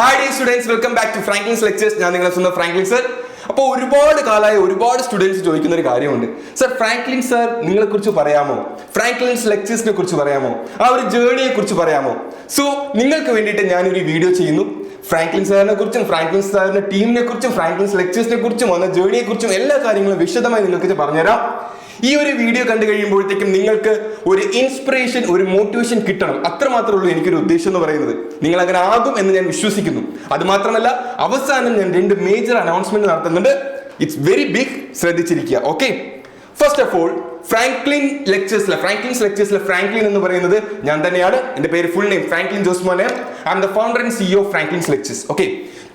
Hi dear students, welcome back to Franklin's Lectures. ഞാൻ നിങ്ങളെ സ്വന്തം ഫ്രാങ്ക്ലിൻ സർ. അപ്പോൾ ഒരുപാട് കാലമായി ഒരുപാട് സ്റ്റുഡൻസ് ചോദിക്കുന്ന ഒരു കാര്യമുണ്ട്. സർ, ഫ്രാങ്ക്ലിൻ സർ നിങ്ങളെ കുറിച്ച് പറയാമോ? ഫ്രാങ്ക്ലിൻസ് ലെക്ചേഴ്സിനെ കുറിച്ച് പറയാമോ? ആ ഒരു ജേർണിയെ കുറിച്ച് പറയാമോ? സോ നിങ്ങൾക്ക് വേണ്ടിയിട്ട് ഞാനൊരു വീഡിയോ ചെയ്യുന്നു. ഫ്രാങ്ക്ലിൻ സാറിനെ കുറിച്ചും ഫ്രാങ്ക്ലിൻ സാറിന്റെ ടീമിനെ കുറിച്ചും ഫ്രാങ്ക്ലിൻസ് ലെക്ചേഴ്സിനെ കുറിച്ചും വന്ന ജേർണിയെ കുറിച്ചും എല്ലാ കാര്യങ്ങളും വിശദമായി നിങ്ങൾക്ക് പറഞ്ഞുതരാം. ഈ ഒരു വീഡിയോ കണ്ടു കഴിയുമ്പോഴത്തേക്കും നിങ്ങൾക്ക് ഒരു ഇൻസ്പിറേഷൻ, ഒരു മോട്ടിവേഷൻ കിട്ടണം. അത്രമാത്രമേ ഉള്ളൂ എനിക്കൊരു ഉദ്ദേശം എന്ന് പറയുന്നത്. നിങ്ങൾ അങ്ങനെ ആകും എന്ന് ഞാൻ വിശ്വസിക്കുന്നു. അത് മാത്രമല്ല, അവസാനം ഞാൻ 2 മേജർ അനൗൺസ്മെന്റ് നടത്തുന്നുണ്ട്. ഇറ്റ്സ് വെരി ബിഗ്, ശ്രദ്ധിച്ചിരിക്കുക. Okay, first of all, Franklin's ലെക്ചേഴ്സിലെ ഫ്രാങ്ക്ലിൻ എന്ന് പറയുന്നത് ഞാൻ തന്നെയാണ്. എന്റെ പേര് ഫുൾ നെയിം ഫ്രാങ്ക്ലിൻ ജോസ് മോനെ. I am the founder and CEO of Franklin's lectures. Okay,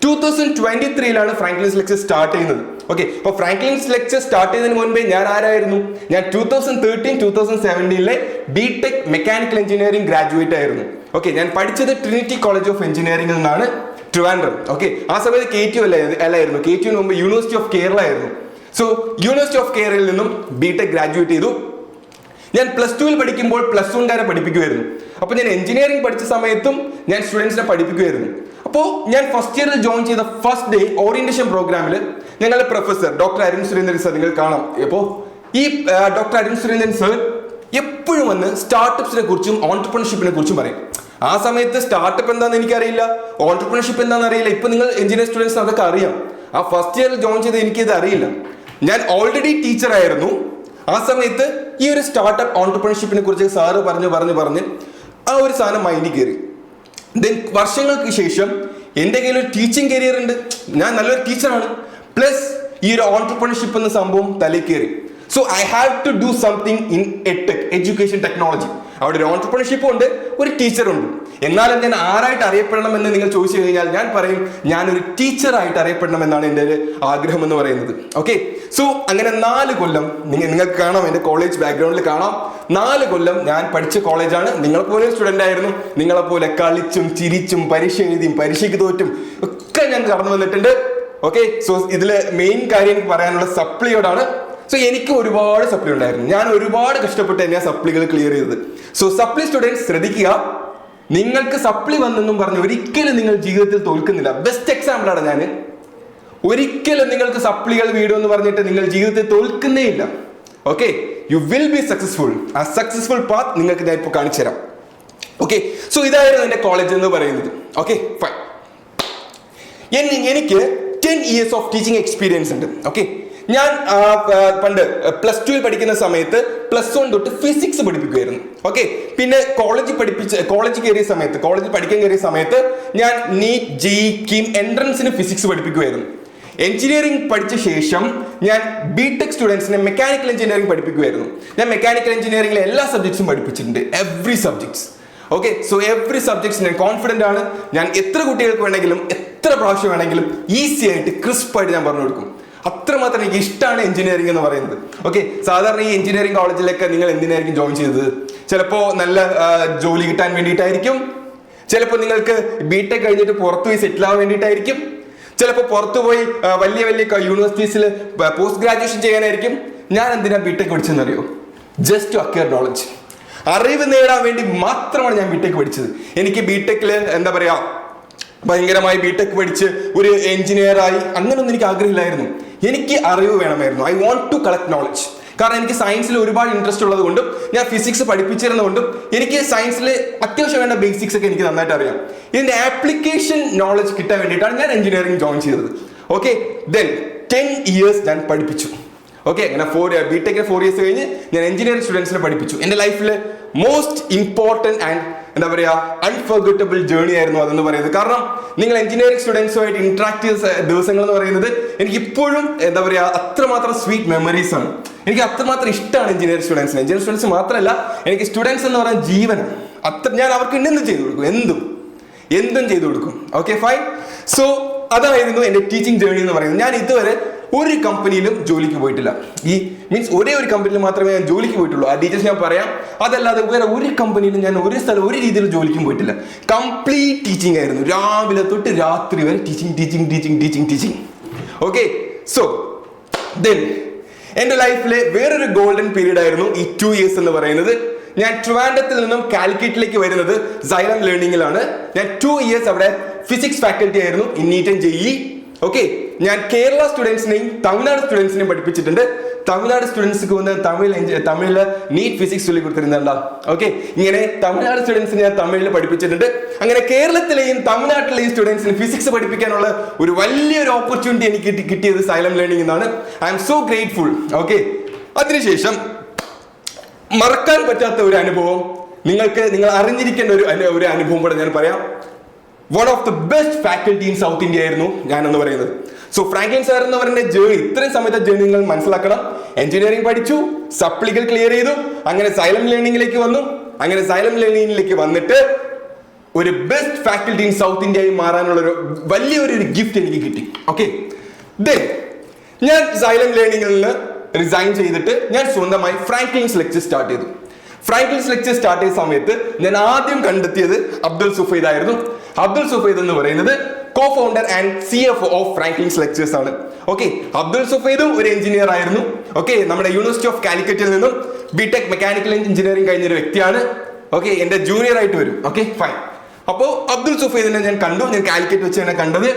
2023 Franklin's lecture start ചെയ്യുന്നത്. ഓക്കെ, അപ്പോൾ ഫ്രാങ്ക്ലിൻസ് ലെക്ചർ സ്റ്റാർട്ട് ചെയ്യുന്നതിന് മുൻപേ ഞാൻ ആരായിരുന്നു? ഞാൻ 2013-2017 ബിടെക് മെക്കാനിക്കൽ എഞ്ചിനീയറിംഗ് ഗ്രാജുവേറ്റ് ആയിരുന്നു. ഓക്കെ, ഞാൻ പഠിച്ചത് ട്രിനിറ്റി കോളേജ് ഓഫ് എഞ്ചിനീയറിംഗിൽ നിന്നാണ്, ട്രിവാൻഡ്രം. ഓക്കെ, ആ സമയത്ത് KTU അല്ലായിരുന്നു. KTU മുമ്പ് യൂണിവേഴ്സിറ്റി ഓഫ് കേരള ആയിരുന്നു. സോ യൂണിവേഴ്സിറ്റി ഓഫ് കേരളയിൽ നിന്നും ബിടെക് ഗ്രാജുവേറ്റ് ചെയ്തു. ഞാൻ +2 പഠിക്കുമ്പോൾ +1 പഠിപ്പിക്കുമായിരുന്നു. അപ്പോൾ ഞാൻ എഞ്ചിനീയറിംഗ് പഠിച്ച സമയത്തും ഞാൻ സ്റ്റുഡൻസിനെ പഠിപ്പിക്കുമായിരുന്നു. അപ്പോൾ ഞാൻ ഫസ്റ്റ് ഇയറിൽ ജോയിൻ ചെയ്ത ഫസ്റ്റ് ഡേ ഓറിയന്റേഷൻ പ്രോഗ്രാമിൽ ഞങ്ങളുടെ professor doctor Arun Surendran sir, നിങ്ങൾ കാണാം. അപ്പോൾ ഈ ഡോക്ടർ അരുൺ സുരേന്ദ്രൻ സർ എപ്പോഴും വന്ന് സ്റ്റാർട്ടപ്സിനെ കുറിച്ചും ഓൺടർപ്രണർഷിപ്പിനെ കുറിച്ചും പറയും. ആ സമയത്ത് സ്റ്റാർട്ടപ്പ് എന്താണെന്ന് എനിക്കറിയില്ല, ഓൺടർപ്രണർഷിപ്പ് എന്താണെന്ന് അറിയില്ല. ഇപ്പൊ നിങ്ങൾ എഞ്ചിനീയറിംഗ് സ്റ്റുഡൻസ് അതൊക്കെ അറിയാം. ആ ഫസ്റ്റ് ഇയറിൽ ജോയിൻ ചെയ്ത് എനിക്കിത് അറിയില്ല. ഞാൻ ഓൾറെഡി ടീച്ചർ ആയിരുന്നു. ആ സമയത്ത് ഈ ഒരു സ്റ്റാർട്ടപ്പ് ഓൺടർപ്രണർഷിപ്പിനെ കുറിച്ച് സാറ് പറഞ്ഞ് ആ ഒരു സാധനം മൈൻഡിൽ കയറി. ദെൻ വർഷങ്ങൾക്ക് ശേഷം എൻ്റെ കയ്യിൽ ഒരു ടീച്ചിങ് കരിയർ ഉണ്ട്, ഞാൻ നല്ലൊരു ടീച്ചറാണ്, പ്ലസ് ഈ ഒരു ഓൺടർപ്രണർഷിപ്പ് എന്ന സംഭവം തലയിൽ കയറി. So I have to do something in EdTech, education technology. അവിടെ ഒരു ഓൺടർപ്രണർഷിപ്പും ഉണ്ട്, ഒരു ടീച്ചറുണ്ട്. എന്നാലും ഞാൻ ആരായിട്ട് അറിയപ്പെടണം എന്ന് നിങ്ങൾ ചോദിച്ചു കഴിഞ്ഞാൽ ഞാൻ പറയും, ഞാനൊരു ടീച്ചറായിട്ട് അറിയപ്പെടണം എന്നാണ് എൻ്റെ ഒരു ആഗ്രഹം എന്ന് പറയുന്നത്. ഓക്കെ, സോ അങ്ങനെ 4 കൊല്ലം നിങ്ങൾക്ക് കാണാം, എൻ്റെ കോളേജ് ബാക്ക്ഗ്രൗണ്ടിൽ കാണാം. 4 കൊല്ലം ഞാൻ പഠിച്ച കോളേജാണ്. നിങ്ങളെപ്പോലെ സ്റ്റുഡൻ്റ് ആയിരുന്നു. നിങ്ങളെപ്പോലെ കളിച്ചും ചിരിച്ചും പരീക്ഷ എഴുതിയും പരീക്ഷയ്ക്ക് തോറ്റും ഒക്കെ ഞാൻ കടന്നു വന്നിട്ടുണ്ട്. ഓക്കെ, സോ ഇതില് മെയിൻ കാര്യം എനിക്ക് പറയാനുള്ള സപ്ലിയോടാണ്. സോ എനിക്ക് ഒരുപാട് സപ്ലി ഉണ്ടായിരുന്നു. ഞാൻ ഒരുപാട് കഷ്ടപ്പെട്ട് തന്നെയാണ് സപ്ലികൾ ക്ലിയർ ചെയ്തത്. സോ സപ്ലി സ്റ്റുഡൻസ് ശ്രദ്ധിക്കുക, നിങ്ങൾക്ക് സപ്ലി വന്നെന്നും പറഞ്ഞ് ഒരിക്കലും നിങ്ങൾ ജീവിതത്തിൽ തോൽക്കുന്നില്ല. ബെസ്റ്റ് എക്സാമ്പിൾ ആണ് ഞാൻ. ഒരിക്കലും നിങ്ങൾക്ക് സപ്ലികൾ വീടുമെന്ന് പറഞ്ഞിട്ട് നിങ്ങൾ ജീവിതത്തിൽ തോൽക്കുന്നേ ഇല്ല. Okay, you will be successful. ആ സക്സസ്ഫുൾ പാത്ത് നിങ്ങൾക്ക് ഞാൻ ഇപ്പോൾ കാണിച്ചു തരാം. ഓക്കെ, സോ ഇതായിരുന്നു എൻ്റെ കോളേജ് എന്ന് പറയുന്നത്. Okay, fine. എനിക്ക് 10 years ഓഫ് ടീച്ചിങ് എക്സ്പീരിയൻസ് ഉണ്ട്. ഓക്കെ, ഞാൻ പണ്ട് +2 പഠിക്കുന്ന സമയത്ത് +1 തൊട്ട് ഫിസിക്സ് പഠിപ്പിക്കുമായിരുന്നു. ഓക്കെ, പിന്നെ കോളേജിൽ പഠിക്കാൻ കയറിയ സമയത്ത് ഞാൻ നീറ്റ്, JEE, KEAM എൻട്രൻസിന് ഫിസിക്സ് പഠിപ്പിക്കുമായിരുന്നു. എഞ്ചിനീയറിംഗ് പഠിച്ച ശേഷം ഞാൻ ബിടെക് സ്റ്റുഡൻസിനെ മെക്കാനിക്കൽ എഞ്ചിനീയറിംഗ് പഠിപ്പിക്കുമായിരുന്നു. ഞാൻ മെക്കാനിക്കൽ എഞ്ചിനീയറിംഗിലെ എല്ലാ സബ്ജക്ട്സും പഠിപ്പിച്ചിട്ടുണ്ട്, every subjects. Okay, so every subjects ഞാൻ കോൺഫിഡൻ്റ് ആണ്. ഞാൻ എത്ര കുട്ടികൾക്ക് വേണമെങ്കിലും എത്ര പ്രാവശ്യം വേണമെങ്കിലും ഈസി ആയിട്ട് ക്രിസ്പായിട്ട് ഞാൻ പറഞ്ഞു കൊടുക്കും. അത്രമാത്രം എനിക്ക് ഇഷ്ടമാണ് എഞ്ചിനീയറിംഗ് എന്ന് പറയുന്നത്. ഓക്കെ, സാധാരണ ഈ എഞ്ചിനീയറിംഗ് കോളേജിലൊക്കെ നിങ്ങൾ എന്തിനായിരിക്കും ജോയിൻ ചെയ്തത്? ചിലപ്പോൾ നല്ല ജോലി കിട്ടാൻ വേണ്ടിയിട്ടായിരിക്കും, ചിലപ്പോൾ നിങ്ങൾക്ക് ബിടെക് കഴിഞ്ഞിട്ട് പുറത്തു പോയി സെറ്റിൽ ആവാൻ വേണ്ടിയിട്ടായിരിക്കും, ചിലപ്പോൾ പുറത്തു പോയി വലിയ യൂണിവേഴ്സിറ്റീസിൽ പോസ്റ്റ് ഗ്രാജുവേഷൻ ചെയ്യാനായിരിക്കും. ഞാൻ എന്തിനാ ബിടെക് പഠിച്ചെന്നറിയോ? Just to acquire knowledge. അറിവ് നേടാൻ വേണ്ടി മാത്രമാണ് ഞാൻ ബിടെക് പഠിച്ചത്. എനിക്ക് ബിടെക്കിൽ എന്താ പറയാ, ഭയങ്കരമായി ബിടെക് പഠിച്ച് ഒരു എഞ്ചിനീയർ ആയി അങ്ങനൊന്നും എനിക്ക് ആഗ്രഹമില്ലായിരുന്നു. എനിക്ക് അറിവ് വേണമായിരുന്നു. I want to collect knowledge. കാരണം എനിക്ക് സയൻസിൽ ഒരുപാട് ഇൻട്രസ്റ്റ് ഉള്ളത് കൊണ്ടും ഞാൻ ഫിസിക്സ് പഠിപ്പിച്ചിരുന്നതുകൊണ്ടും എനിക്ക് സയൻസിൽ അത്യാവശ്യം വേണ്ട ബേസിക്സ് ഒക്കെ എനിക്ക് നന്നായിട്ട് അറിയാം. ഇതിന്റെ ആപ്ലിക്കേഷൻ നോളജ് കിട്ടാൻ വേണ്ടിയിട്ടാണ് ഞാൻ എഞ്ചിനീയറിംഗ് ജോയിൻ ചെയ്തത്. ഓക്കെ, ദെൻ 10 years ഞാൻ പഠിപ്പിച്ചു. ഓക്കെ, അങ്ങനെ ബിടെക്കിന് 4 years കഴിഞ്ഞ് ഞാൻ എഞ്ചിനീയറിംഗ് സ്റ്റുഡൻസിനെ പഠിപ്പിച്ചു. എൻ്റെ ലൈഫിൽ മോസ്റ്റ് ഇമ്പോർട്ടൻറ്റ് ആൻഡ് എന്താ പറയുക അൺഫർഗറ്റബിൾ ജേർണി ആയിരുന്നു അതെന്ന് പറയുന്നത്. കാരണം നിങ്ങൾ എഞ്ചിനീയറിംഗ് സ്റ്റുഡൻസുമായിട്ട് ഇന്ററാക്ട് ചെയ്ത ദിവസങ്ങൾ എന്ന് പറയുന്നത് എനിക്ക് ഇപ്പോഴും എന്താ പറയുക അത്രമാത്രം സ്വീറ്റ് മെമ്മറീസ് ആണ്. എനിക്ക് അത്രമാത്രം ഇഷ്ടമാണ് എഞ്ചിനീയറിംഗ് സ്റ്റുഡൻസ് മാത്രമല്ല, എനിക്ക് സ്റ്റുഡൻസ് എന്ന് പറയുന്ന ജീവനാണ്. ഞാൻ അവർക്ക് എന്തും ചെയ്തു കൊടുക്കും, എന്തും ചെയ്തു കൊടുക്കും. Okay, fine. സോ അതായിരുന്നു എൻ്റെ ടീച്ചിങ് ജേർണി എന്ന് പറയുന്നത്. ഞാൻ ഇതുവരെ ഒരു കമ്പനിയിലും ജോലിക്ക് പോയിട്ടില്ല. ഒരേ ഒരു കമ്പനിയിൽ മാത്രമേ ഞാൻ ജോലിക്ക് പോയിട്ടുള്ളൂ. ആ ഡീറ്റെയിൽസ് ഞാൻ പറയാം. അതല്ലാതെ വേറെ ഒരു കമ്പനിയിലും ഞാൻ ഒരു രീതിയിൽ ജോലിക്കും പോയിട്ടില്ല. കംപ്ലീറ്റ് ടീച്ചിങ് ആയിരുന്നു, രാവിലെ തൊട്ട് രാത്രി വരെ ടീച്ചിങ്. ഓക്കെ, സോ ദെൻ എൻ്റെ ലൈഫിലെ വേറൊരു ഗോൾഡൻ പീരീഡ് ആയിരുന്നു ഈ 2 years എന്ന് പറയുന്നത്. ഞാൻ ട്രിവാൻഡ്രത്തിൽ നിന്നും കാലിക്കറ്റിലേക്ക് വരുന്നത് സൈലം ലേണിംഗിലാണ്. ഞാൻ 2 years അവിടെ ഫിസിക്സ് ഫാക്കൽറ്റി ആയിരുന്നു in neat and JEE. Okay, ഞാൻ കേരള സ്റ്റുഡൻസിനെയും തമിഴ്നാട് സ്റ്റുഡൻസിനെയും പഠിപ്പിച്ചിട്ടുണ്ട്. തമിഴ്നാട് സ്റ്റുഡൻസിന് വന്ന് തമിഴില് നീറ്റ് ഫിസിക്സ് ചൊല്ലി കൊടുത്തിരുന്നുണ്ടോ. ഓക്കെ, ഇങ്ങനെ തമിഴ്നാട് സ്റ്റുഡൻസിനെ ഞാൻ തമിഴിൽ പഠിപ്പിച്ചിട്ടുണ്ട്. അങ്ങനെ കേരളത്തിലെയും തമിഴ്നാട്ടിലെയും സ്റ്റുഡൻസിന് ഫിസിക്സ് പഠിപ്പിക്കാനുള്ള ഒരു വലിയൊരു ഓപ്പർച്യൂണിറ്റി എനിക്ക് കിട്ടിയത് സൈലം ലേണിംഗ് എന്നാണ്. I M so grateful. Okay, അതിനുശേഷം മറക്കാൻ പറ്റാത്ത ഒരു അനുഭവം, നിങ്ങൾ അറിഞ്ഞിരിക്കേണ്ട ഒരു അനുഭവം കൂടെ ഞാൻ പറയാം. One of the best faculty in south India ആയിരുന്നു ഞാനെന്ന് പറയുന്നത്. സോ ഫ്രാങ്ക്ലിൻ സാർ എന്ന് പറയുന്ന ജേർണി, ഇത്രയും സമയത്തെ ജേർണി നിങ്ങൾ മനസ്സിലാക്കണം. എഞ്ചിനീയറിംഗ് പഠിച്ചു, സപ്ലികൾ ക്ലിയർ ചെയ്തു, അങ്ങനെ സൈലം ലേണിംഗിലേക്ക് വന്നു. അങ്ങനെ സൈലം ലേണിംഗിലേക്ക് വന്നിട്ട് ഒരു ബെസ്റ്റ് ഫാക്കൽറ്റി ഇൻ സൗത്ത് ഇന്ത്യയായി മാറാനുള്ള ഒരു വലിയൊരു ഗിഫ്റ്റ് എനിക്ക് കിട്ടി. ഓക്കെ, ദെൻ ഞാൻ സൈലം ലേണിംഗിൽ നിന്ന് റിസൈൻ ചെയ്തിട്ട് ഞാൻ സ്വന്തമായി ഫ്രാങ്ക്ലിൻസ് ലെക്ചർ സ്റ്റാർട്ട് ചെയ്തു. ഫ്രാങ്ക്ലിൻസ് ലെക്ചർ സ്റ്റാർട്ട് ചെയ്ത സമയത്ത് ഞാൻ ആദ്യം കണ്ടെത്തിയത് അബ്ദുൽ സുഫൈദ് ആയിരുന്നു. അബ്ദുൽ സുഫൈദ് എന്ന് പറയുന്നത് co founder and CFO of Franklin's lectures ആണ്. ഓക്കെ, അബ്ദുൽ സുഫൈദും ഒരു എഞ്ചിനീയർ ആയിരുന്നു. ഓക്കെ, നമ്മുടെ യൂണിവേഴ്സിറ്റി ഓഫ് കാലിക്കറ്റിൽ നിന്നും ബിടെക് മെക്കാനിക്കൽ എഞ്ചിനീയറിംഗ് കഴിഞ്ഞൊരു വ്യക്തിയാണ്. ഓക്കെ, എന്റെ ജൂനിയർ ആയിട്ട് വരും. Okay, fine. അപ്പോൾ അബ്ദുൽ സുഫൈദിനെ ഞാൻ കണ്ടു, ഞാൻ കാലിക്കറ്റ് വെച്ച് തന്നെ കണ്ടത്.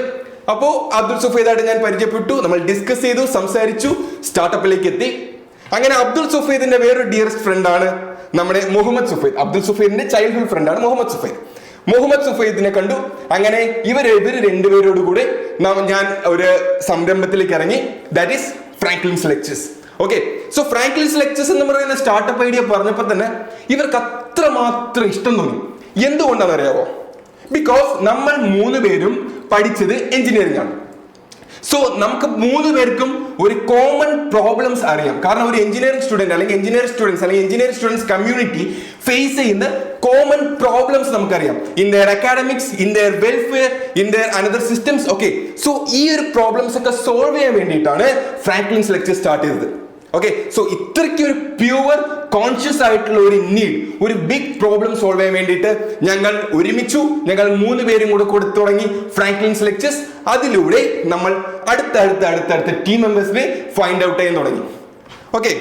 അപ്പോൾ അബ്ദുൽ സുഫൈദായിട്ട് ഞാൻ പരിചയപ്പെട്ടു, നമ്മൾ ഡിസ്കസ് ചെയ്തു, സംസാരിച്ചു, സ്റ്റാർട്ടപ്പിലേക്ക് എത്തി. അങ്ങനെ അബ്ദുൽ സുഫൈദിന്റെ വേറൊരു ഡിയറസ്റ്റ് ഫ്രണ്ട് ആണ് നമ്മുടെ മുഹമ്മദ് സുഫൈദ്. അബ്ദുൽ സുഫൈദിന്റെ ചൈൽഡ്ഹുഡ് ഫ്രണ്ട് ആണ് മുഹമ്മദ് സുഫൈദ്. മുഹമ്മദ് സുഫൈദിനെ കണ്ടു. അങ്ങനെ ഇവര് രണ്ടുപേരോട് കൂടെ ഞാൻ ഒരു സംരംഭത്തിലേക്ക് ഇറങ്ങി, that is Franklin's lectures. Okay, so Franklin's lectures എന്ന് പറയുന്ന സ്റ്റാർട്ടപ്പ് ഐഡിയ പറഞ്ഞപ്പോൾ തന്നെ ഇവർക്ക് അത്രമാത്രം ഇഷ്ടം തോന്നി. എന്തുകൊണ്ടാണെന്ന് അറിയാവോ? ബിക്കോസ് നമ്മൾ 3 പേരും പഠിച്ചത് എഞ്ചിനീയറിംഗ് ആണ്. സോ നമുക്ക് 3 പേർക്കും ഒരു കോമൺ പ്രോബ്ലംസ് അറിയാം. കാരണം ഒരു എഞ്ചിനീയറിംഗ് സ്റ്റുഡന്റ് അല്ലെങ്കിൽ എഞ്ചിനീയറിംഗ് സ്റ്റുഡൻസ് കമ്മ്യൂണിറ്റി ഫേസ് ചെയ്യുന്ന കോമൺ പ്രോബ്ലംസ് നമുക്കറിയാം. In there academics, in there welfare, in there another systems. Okay, so ഈ ഒരു പ്രോബ്ലംസ് ഒക്കെ സോൾവ് ചെയ്യാൻ വേണ്ടിയിട്ടാണ് ഫ്രാങ്ക്ലിൻസ് ലെക്ചർ സ്റ്റാർട്ട് ചെയ്തത്. ഓക്കെ, സോ ഇത്രയ്ക്ക് ഒരു പ്യുവർ കോൺഷ്യസ് ആയിട്ടുള്ള ഒരു നീഡ്, ഒരു ബിഗ് പ്രോബ്ലം സോൾവ് ചെയ്യാൻ വേണ്ടിയിട്ട് ഞങ്ങൾ ഒരുമിച്ചു. ഞങ്ങൾ 3 പേരും കൂടെ കൊടുത്തു തുടങ്ങി ഫ്രാങ്ക്ലിൻസ് ലെക്ചേഴ്സ്. അതിലൂടെ നമ്മൾ അടുത്ത ടീം മെമ്പേഴ്സിനെ ഫൈൻഡ് ഔട്ട് ചെയ്യാൻ തുടങ്ങി. ഓക്കെ,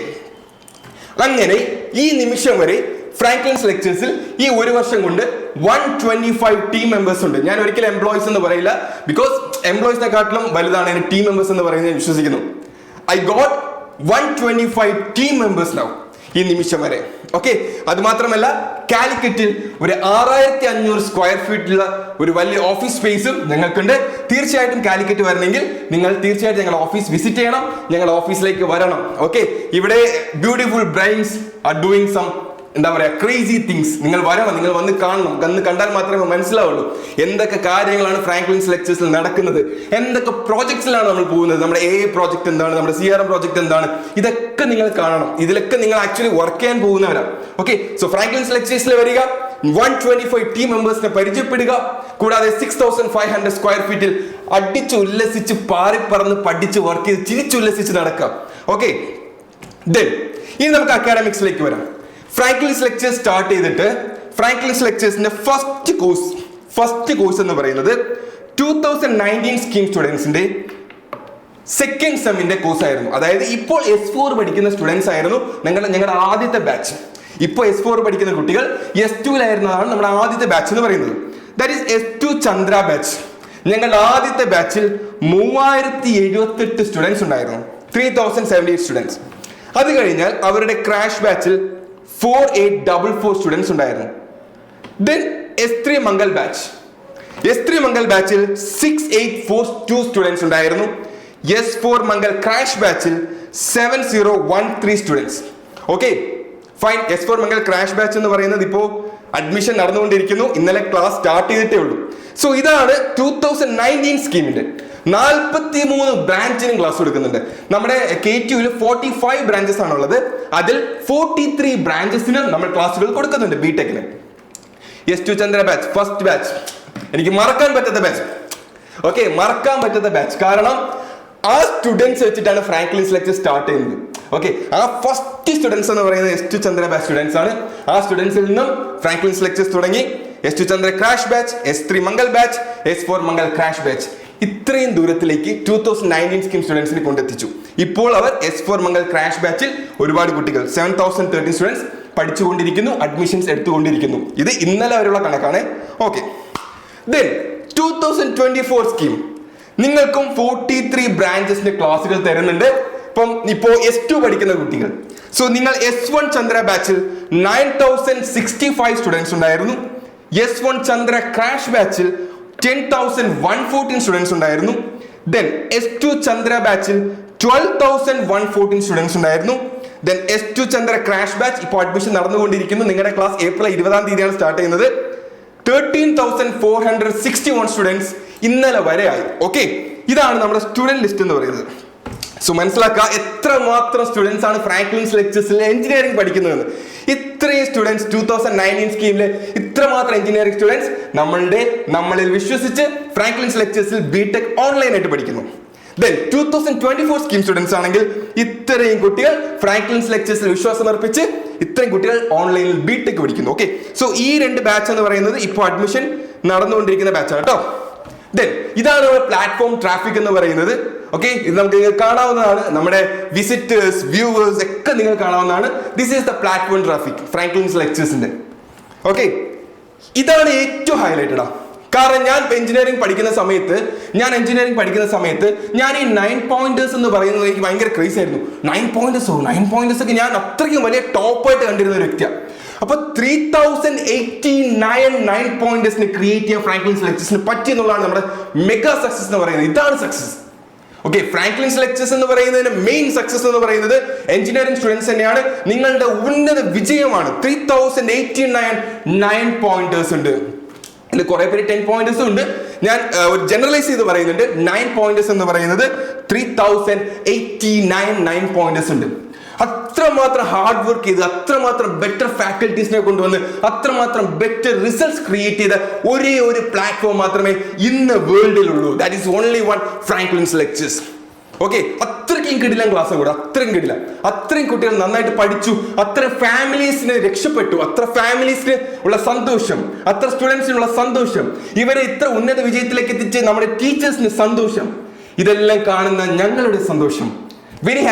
അങ്ങനെ ഈ നിമിഷം വരെ ഫ്രാങ്ക്ലിൻസ് ലെക്ചേഴ്സിൽ ഈ 1 വർഷം കൊണ്ട് 125 ടീം മെമ്പേഴ്സ് ഉണ്ട്. ഞാൻ ഒരിക്കലും എംപ്ലോയീസ് എന്ന് പറയില്ല, ബിക്കോസ് എംപ്ലോയീസിനെക്കാട്ടിലും വലുതാണ് ടീം മെമ്പേഴ്സ് എന്ന് പറയുന്നത് ഞാൻ വിശ്വസിക്കുന്നു. I got 125 team members now ഈ നിമിഷം വരെ. ഓക്കെ, അത് മാത്രമല്ല കാലിക്കറ്റിൽ ഒരു 6500 സ്ക്വയർ ഫീറ്റുള്ള ഒരു വലിയ ഓഫീസ് സ്പേസും ഞങ്ങൾക്കുണ്ട്. തീർച്ചയായിട്ടും കാലിക്കറ്റ് വരണമെങ്കിൽ നിങ്ങൾ തീർച്ചയായിട്ടും ഞങ്ങളുടെ ഓഫീസ് വിസിറ്റ് ചെയ്യണം, ഞങ്ങളുടെ ഓഫീസിലേക്ക് വരണം. ഓക്കെ, ഇവിടെ beautiful brains are doing some എന്താ പറയാ ക്രേസി തിങ്സ്. നിങ്ങൾ വരണം, നിങ്ങൾ വന്ന് കാണണം. കണ്ടാൽ മാത്രമേ മനസ്സിലാവുള്ളൂ എന്തൊക്കെ കാര്യങ്ങളാണ് ഫ്രാങ്ക്ലിൻസ് ലെക്ചേഴ്സിൽ നടക്കുന്നത്, എന്തൊക്കെ പ്രോജക്ട്സിലാണ് നമ്മൾ പോകുന്നത്, നമ്മുടെ AI പ്രോജക്ട് എന്താണ്, നമ്മുടെ CRM പ്രോജക്ട് എന്താണ്, ഇതൊക്കെ നിങ്ങൾ കാണണം. ഇതിലൊക്കെ നിങ്ങൾ ആക്ച്വലി വർക്ക് ചെയ്യാൻ പോകുന്നവരാണ്. ഓക്കെ, സോ ഫ്രാങ്ക്ലിൻസ് ലെക്ചേഴ്സിൽ വരിക, 125 ടീം മെമ്പേഴ്സിനെ പരിചയപ്പെടുക, കൂടാതെ 6500 സ്ക്വയർ ഫീറ്റിൽ അടിച്ച് ഉല്ലസിച്ച് പാറിപ്പറന്ന് പഠിച്ച് വർക്ക് ചെയ്ത് ചിരിച്ചുല്ലസിച്ച് നടക്കാം. ഓക്കെ, ദെൻ ഇനി നമുക്ക് അക്കാഡമിക്സിലേക്ക് വരാം. ഫ്രാങ്ക്ലിൻസ് ലെക്ചർ സ്റ്റാർട്ട് ചെയ്തിട്ട് ഫ്രാങ്ക്ലിൻസ് ലെക്ചേഴ്സിന്റെ ഫസ്റ്റ് കോഴ്സ് എന്ന് പറയുന്നത് 2019 സ്കീം സ്റ്റുഡൻസിന്റെ സെക്കൻഡ് സെമ്മിന്റെ കോഴ്സ് ആയിരുന്നു. അതായത് ഇപ്പോൾ S4 പഠിക്കുന്ന സ്റ്റുഡൻസ് ആയിരുന്നു ഞങ്ങളുടെ ആദ്യത്തെ ബാച്ച്. ഇപ്പോൾ S4 പഠിക്കുന്ന കുട്ടികൾ S2-ലായിരുന്നതാണ് നമ്മുടെ ആദ്യത്തെ ബാച്ച് എന്ന് പറയുന്നത്. That is S2 Chandra batch. ഞങ്ങളുടെ ആദ്യത്തെ ബാച്ചിൽ 3078 സ്റ്റുഡൻസ് ഉണ്ടായിരുന്നു, 3078 സ്റ്റുഡൻസ്. അത് കഴിഞ്ഞാൽ അവരുടെ ക്രാഷ് ബാച്ചിൽ 4844 സ്റ്റുഡൻസ് ഉണ്ടായിരുന്നു. ദെൻ S3 മംഗൾ ബാച്ചിൽ 6842 സ്റ്റുഡൻസ് ഉണ്ടായിരുന്നു. S4 മംഗൾ ക്രാഷ് ബാച്ചിൽ 7013 students. Okay, fine. S4 Mangal crash batch എന്ന് പറയുന്നത് ഇപ്പോൾ അഡ്മിഷൻ നടന്നുകൊണ്ടിരിക്കുന്നു. ഇന്നലെ ക്ലാസ് സ്റ്റാർട്ട് ചെയ്തിട്ടേ ഉള്ളൂ. സോ ഇതാണ് 2019 സ്കീമിന്റെ 43 ബ്രാഞ്ചിനും ക്ലാസ് കൊടുക്കുന്നുണ്ട്. നമ്മുടെ KTUവിൽ 45 ബ്രാഞ്ചസ് ആണുള്ളത്. അതിൽ 43 ബ്രാഞ്ചസിനും നമ്മൾ ക്ലാസ്സുകൾ കൊടുക്കുന്നുണ്ട് ബിടെക്കിന്. S2 Chandra batch first batch എനിക്ക് മറക്കാൻ പറ്റാത്ത ബാച്ച്. ഓക്കെ, മറക്കാൻ പറ്റാത്ത ബാച്ച്. കാരണം ആ സ്റ്റുഡൻസ് വെച്ചിട്ടാണ് ഫ്രാങ്ക്ലിൻസ് ലെക്ചർ സ്റ്റാർട്ട് ചെയ്യുന്നത്. ഓക്കെ, ആ ഫസ്റ്റ് സ്റ്റുഡൻസ് എന്ന് പറയുന്നത് S2 ചന്ദ്ര ബാച്ച് സ്റ്റുഡൻസ് ആണ്. ആ സ്റ്റുഡൻസിൽ നിന്നും ഫ്രാങ്ക്ലിൻസ് ലെക്ചേഴ്സ് തുടങ്ങി S2 Chandra crash batch, S3 Mangal batch, S4 Mangal crash batch. ഇത്രയും ദൂരത്തിലേക്ക് 2019 സ്കീം സ്റ്റുഡൻസിനെ കൊണ്ടെത്തിച്ചു. ഇപ്പോൾ അവർ S4 മംഗൾ ക്രാഷ് ബാച്ചിൽ ഒരുപാട് കുട്ടികൾ 7013 സ്റ്റുഡൻസ് പഠിച്ചുകൊണ്ടിരിക്കുന്നു, അഡ്മിഷൻസ് എടുത്തുകൊണ്ടിരിക്കുന്നു. ഇത് ഇന്നലെ വരെയുള്ള കണക്കാണ്. ഓക്കെ, ദെൻ 2024 സ്കീം നിങ്ങൾക്കും 43 ബ്രാഞ്ചസിന്റെ ക്ലാസുകൾ തരുന്നുണ്ട്. ഇപ്പോ S2 പഠിക്കുന്ന കുട്ടികൾ, സോ നിങ്ങൾ S1 ചന്ദ്ര ബാച്ചിൽ 9065 സ്റ്റുഡൻസ് ഉണ്ടായിരുന്നു. S1 ചന്ദ്ര ക്രാഷ് ബാച്ചിൽ 10,114 സ്റ്റുഡൻസ് ഉണ്ടായിരുന്നു. ദെൻ S2 ചന്ദ്ര ബാച്ചിൽ 12,114 സ്റ്റുഡൻസ് ഉണ്ടായിരുന്നു. Then S2 Chandra crash batch ഇപ്പോൾ അഡ്മിഷൻ നടന്നുകൊണ്ടിരിക്കുന്നു. നിങ്ങളുടെ ക്ലാസ് ഏപ്രിൽ 20 സ്റ്റാർട്ട് ചെയ്യുന്നത്. 13,461 സ്റ്റുഡൻസ് ഇന്നലെ വരെ ആയി. ഓക്കെ, ഇതാണ് നമ്മുടെ സ്റ്റുഡന്റ് ലിസ്റ്റ് എന്ന് പറയുന്നത്. സോ മനസ്സിലാക്കുക എത്രമാത്രം സ്റ്റുഡൻസ് ആണ് ഫ്രാങ്ക്ലിൻസ് ലെക്ചേഴ്സിൽ എഞ്ചിനീയറിംഗ് പഠിക്കുന്നതെന്ന്. ഇത്രയും സ്റ്റുഡൻസ് 2019 സ്കീമിലെ ഇത്രമാത്രം എഞ്ചിനീയറിംഗ് സ്റ്റുഡൻസ് നമ്മളിൽ വിശ്വസിച്ച് ഫ്രാങ്ക്ലിൻസ് ലെക്ചേഴ്സിൽ ബിടെക് ഓൺലൈനായിട്ട് പഠിക്കുന്നു. ദെൻ 2024 സ്കീം സ്റ്റുഡൻസ് ആണെങ്കിൽ ഇത്രയും കുട്ടികൾ ഫ്രാങ്ക്ലിൻസ് ലെക്ചേഴ്സിൽ വിശ്വാസം അർപ്പിച്ച് ഇത്രയും കുട്ടികൾ ഓൺലൈനിൽ ബിടെക് പഠിക്കുന്നു. ഓക്കെ, സോ ഈ 2 ബാച്ച് എന്ന് പറയുന്നത് ഇപ്പോൾ അഡ്മിഷൻ നടന്നുകൊണ്ടിരിക്കുന്ന ബാച്ചാണ് കേട്ടോ. ദെൻ ഇതാണ് നമ്മുടെ പ്ലാറ്റ്ഫോം ട്രാഫിക് എന്ന് പറയുന്നത്. ഓക്കെ, ഇത് നമുക്ക് കാണാവുന്നതാണ്. നമ്മുടെ വിസിറ്റേഴ്സ്, വ്യൂവേഴ്സ് ഒക്കെ നിങ്ങൾ കാണാവുന്നതാണ്. This is the platform traffic Franklin's ലെക്ചേഴ്സിന്റെ. ഓക്കെ, ഇതാണ് ഏറ്റവും ഹൈലൈറ്റഡ്. കാരണം ഞാൻ എഞ്ചിനീയറിംഗ് പഠിക്കുന്ന സമയത്ത് ഞാൻ ഈ 9 പോയിന്റേഴ്സ് എന്ന് പറയുന്നത് എനിക്ക് ഭയങ്കര ക്രേസ് ആയിരുന്നു. 9 പോയിന്റേഴ്സ് ഒക്കെ ഞാൻ അത്രയ്ക്കും വലിയ ടോപ്പായിട്ട് കണ്ടിരുന്ന ഒരു വ്യക്തിയാണ്. അപ്പൊ 3089 9 പോയിന്റേഴ്സിന് ക്രിയേറ്റ് ചെയ്യാൻ ഫ്രാങ്ക്ലിൻസ് ലെക്ചേഴ്സിന് പറ്റി എന്നുള്ളതാണ് നമ്മുടെ മെഗാ സക്സസ് എന്ന് പറയുന്നത്. ഇതാണ് സക്സസ്. ഓക്കെ, ഫ്രാങ്ക്ലിൻസ് ലെക്ചേഴ്സ് എന്ന് പറയുന്നതിന് മെയിൻ സക്സസ് എന്ന് പറയുന്നത് എഞ്ചിനീയറിംഗ് സ്റ്റുഡൻസ് തന്നെയാണ്. നിങ്ങളുടെ ഉന്നത വിജയമാണ്. 3089 9 പോയിന്റേഴ്സ് ഉണ്ട്. ഇതിൽ കുറെ പേര് 10 പോയിന്റേഴ്സും ഉണ്ട്. ഞാൻ ഒരു ജനറലൈസ് ചെയ്ത് പറയുന്നുണ്ട്. 9 പോയിന്റേഴ്സ് എന്ന് പറയുന്നത് 3089 9 പോയിന്റേഴ്സ് ഉണ്ട്. അത്രമാത്രം ഹാർഡ് വർക്ക് ചെയ്ത്, അത്രമാത്രം ബെറ്റർ ഫാക്കൽറ്റീസിനെ കൊണ്ടുവന്ന്, അത്രമാത്രം ബെറ്റർ റിസൾട്ട്സ് ക്രിയേറ്റ് ചെയ്ത ഒരേ ഒരു പ്ലാറ്റ്ഫോം മാത്രമേ ഇന്ന് വേൾഡിലുള്ളൂ. That is only one Franklin's lectures. Okay, അത്രയ്ക്കും കിടിലൻ ക്ലാസ് കൂടെ, അത്രയും കുട്ടികൾ നന്നായിട്ട് പഠിച്ചു, അത്ര ഫാമിലീസിന് രക്ഷപ്പെട്ടു, അത്ര ഫാമിലീസിന് ഉള്ള സന്തോഷം, അത്ര സ്റ്റുഡൻസിനുള്ള സന്തോഷം, ഇവരെ ഇത്ര ഉന്നത വിജയത്തിലേക്ക് എത്തിച്ച് നമ്മുടെ ടീച്ചേഴ്സിന് സന്തോഷം, ഇതെല്ലാം കാണുന്ന ഞങ്ങളുടെ സന്തോഷം. Very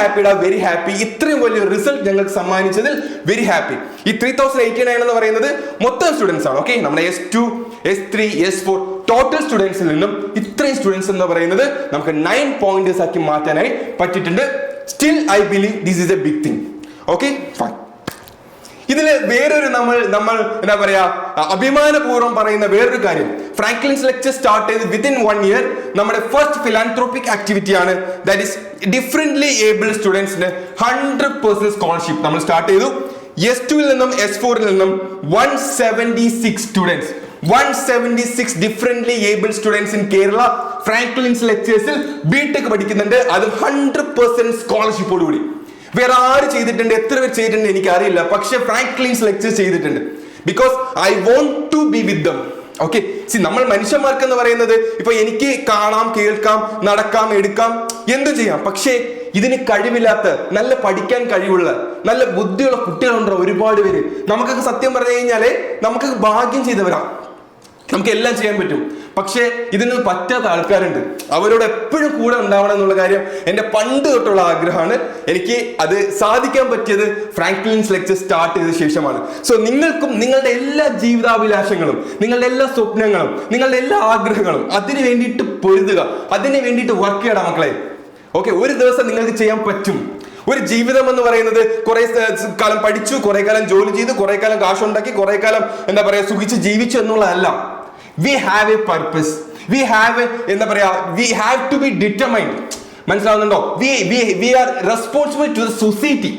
happy. ഇത്രയും വലിയ റിസൾട്ട് ഞങ്ങൾക്ക് സമ്മാനിച്ചതിൽ വെരി ഹാപ്പി. ഈ 3089 എന്ന് പറയുന്നത് മൊത്തം സ്റ്റുഡൻസ് ആണ്. ഓക്കെ, നമ്മുടെ S2, S3, S4 ടോട്ടൽ സ്റ്റുഡൻസിൽ നിന്നും ഇത്രയും സ്റ്റുഡൻസ് എന്ന് പറയുന്നത് നമുക്ക് 9 പോയിന്റേഴ്സ് ആക്കി മാറ്റാനായി പറ്റിയിട്ടുണ്ട്. Still I believe this is a big thing. Okay, fine. ഇതില് വേറൊരു നമ്മൾ എന്താ പറയാ അഭിമാനപൂർവ്വം പറയുന്ന വേറൊരു കാര്യം, ഫ്രാങ്ക്ലിൻസ് ലെക്ചർ സ്റ്റാർട്ട് ചെയ്ത് വിത്തിൻ 1 ഇയർ നമ്മുടെ ഫസ്റ്റ് ഫിലാന്ത്രോപിക് ആക്ടിവിറ്റി ആണ്. ദാറ്റ് ഈസ് ഡിഫറെന്റ്ലി ഏബിൾഡ് സ്റ്റുഡൻസിന് 100% സ്കോളർഷിപ്പ് നമ്മൾ സ്റ്റാർട്ട് ചെയ്തു. S2 നിന്നും S4 നിന്നും 176 students, 176 differently abled students in Kerala Franklin's ലെക്ചേഴ്സിൽ ബിടെക് പഠിക്കുന്നുണ്ട്. അത് 100% സ്കോളർഷിപ്പോടുകൂടി. വേറെ ആര് ചെയ്തിട്ടുണ്ട്, എത്ര പേര് ചെയ്തിട്ടുണ്ട് എനിക്ക് അറിയില്ല, പക്ഷെ ഫ്രാങ്ക്ലിൻസ് ലെക്ചേഴ്സ് ചെയ്തിട്ടുണ്ട്. Because I want to be with them. Okay, നമ്മൾ മനുഷ്യന്മാർക്ക് എന്ന് പറയുന്നത് ഇപ്പൊ എനിക്ക് കാണാം, കേൾക്കാം, നടക്കാം, എടുക്കാം, എന്തു ചെയ്യാം, പക്ഷേ ഇതിന് കഴിവില്ലാത്ത, നല്ല പഠിക്കാൻ കഴിവുള്ള, നല്ല ബുദ്ധിയുള്ള കുട്ടികളുണ്ടോ ഒരുപാട് പേര്. നമുക്കൊക്കെ സത്യം പറഞ്ഞു കഴിഞ്ഞാല് നമുക്ക് ഭാഗ്യം ചെയ്തവരാ, നമുക്ക് എല്ലാം ചെയ്യാൻ പറ്റും. പക്ഷേ ഇതിന് പറ്റാത്ത ആൾക്കാരുണ്ട്. അവരോട് എപ്പോഴും കൂടെ ഉണ്ടാവണം എന്നുള്ള കാര്യം എൻ്റെ പണ്ട് തൊട്ടുള്ള ആഗ്രഹമാണ്. എനിക്ക് അത് സാധിക്കാൻ പറ്റിയത് ഫ്രാങ്ക്ലിൻസ് ലെക്ചർ സ്റ്റാർട്ട് ചെയ്ത ശേഷമാണ്. സോ നിങ്ങൾക്കും നിങ്ങളുടെ എല്ലാ ജീവിതാഭിലാഷങ്ങളും, നിങ്ങളുടെ എല്ലാ സ്വപ്നങ്ങളും, നിങ്ങളുടെ എല്ലാ ആഗ്രഹങ്ങളും അതിന് വേണ്ടിയിട്ട് പൊരുതുക, അതിന് വേണ്ടിയിട്ട് വർക്ക് ചെയ്യണം മക്കളെ. ഓക്കെ, ഒരു ദിവസം നിങ്ങൾക്ക് ചെയ്യാൻ പറ്റും. ഒരു ജീവിതം എന്ന് പറയുന്നത് കുറെ കാലം പഠിച്ചു, കുറെ കാലം ജോലി ചെയ്തു, കുറെ കാലം കാശുണ്ടാക്കി, കുറെ കാലം എന്താ പറയാ സുഖിച്ച് ജീവിച്ചു എന്നുള്ളതല്ല. We have a purpose, we have to be determined. മനസ്സിലാവുന്നുണ്ടോ? We are responsible to the society.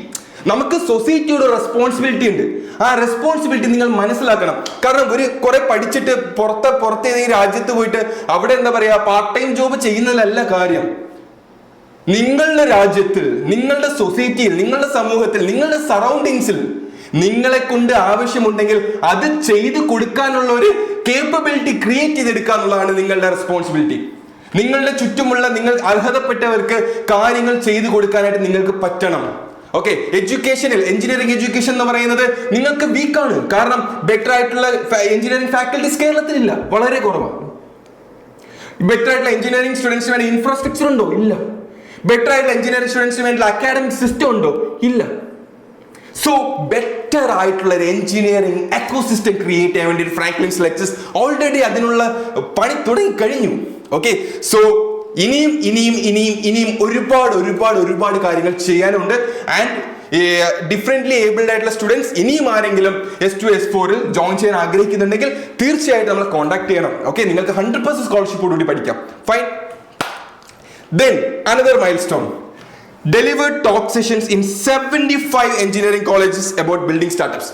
നമുക്ക് സൊസൈറ്റിയുടെ റെസ്പോൺസിബിലിറ്റി ഉണ്ട്. ആ റെസ്പോൺസിബിലിറ്റി നിങ്ങൾ മനസ്സിലാക്കണം. കാരണം കുറെ പഠിച്ചിട്ട് പുറത്ത് ഏതെങ്കിലും രാജ്യത്ത് പോയിട്ട് അവിടെ എന്താ പറയാ പാർട്ട് ടൈം ജോബ് ചെയ്യുന്നതിലല്ല കാര്യം. നിങ്ങളുടെ രാജ്യത്തിൽ, നിങ്ങളുടെ സൊസൈറ്റിയിൽ, നിങ്ങളുടെ സമൂഹത്തിൽ, നിങ്ങളുടെ സറൗണ്ടിങ്സിൽ നിങ്ങളെ കൊണ്ട് ആവശ്യമുണ്ടെങ്കിൽ അത് ചെയ്തു കൊടുക്കാനുള്ള ഒരു കേപ്പബിലിറ്റി ക്രിയേറ്റ് ചെയ്തെടുക്കുക എന്നുള്ളതാണ് നിങ്ങളുടെ റെസ്പോൺസിബിലിറ്റി. നിങ്ങളുടെ ചുറ്റുമുള്ള നിങ്ങൾ അർഹതപ്പെട്ടവർക്ക് കാര്യങ്ങൾ ചെയ്തു കൊടുക്കാനായിട്ട് നിങ്ങൾക്ക് പറ്റണം. ഓക്കെ, എഡ്യൂക്കേഷനിൽ എഞ്ചിനീയറിംഗ് എഡ്യൂക്കേഷൻ എന്ന് പറയുന്നത് നിങ്ങൾക്ക് വീക്കാണ്. കാരണം ബെറ്റർ ആയിട്ടുള്ള എഞ്ചിനീയറിംഗ് ഫാക്കൽറ്റീസ് കേരളത്തിലില്ല, വളരെ കുറവാണ്. ബെറ്റർ ആയിട്ടുള്ള എഞ്ചിനീയറിംഗ് സ്റ്റുഡൻസിന് വേണ്ടി ഇൻഫ്രാസ്ട്രക്ചർ ഉണ്ടോ? ഇല്ല. ബെറ്റർ ആയിട്ടുള്ള എഞ്ചിനീയറിംഗ് സ്റ്റുഡൻസിന് വേണ്ടിയുള്ള അക്കാഡമിക് സിസ്റ്റം ഉണ്ടോ? ഇല്ല. സോ ബെറ്റർ ആയിട്ടുള്ള ഒരു എഞ്ചിനീയറിംഗ് എക്കോസിസ്റ്റം ക്രിയേറ്റ് ചെയ്യാൻ വേണ്ടി ഫ്രാങ്ക്ലിൻസ് ലെക്ചേഴ്സ് ഓൾറെഡി അതിനുള്ള പണി തുടങ്ങി കഴിഞ്ഞു. ഓക്കെ, സോ ഇനിയും ഒരുപാട് കാര്യങ്ങൾ ചെയ്യാനുണ്ട്. ആൻഡ് ഡിഫറെന്റ്ലി ഏബിൾഡ് ആയിട്ടുള്ള സ്റ്റുഡൻസ് ഇനിയും ആരെങ്കിലും S2 S4 ജോയിൻ ചെയ്യാൻ ആഗ്രഹിക്കുന്നുണ്ടെങ്കിൽ തീർച്ചയായിട്ടും നമ്മളെ കോൺടാക്ട് ചെയ്യണം. ഓക്കെ, നിങ്ങൾക്ക് 100% സ്കോളർഷിപ്പോടുകൂടി പഠിക്കാം. Fine. Then another milestone, delivered talk sessions in 75 engineering colleges about building startups.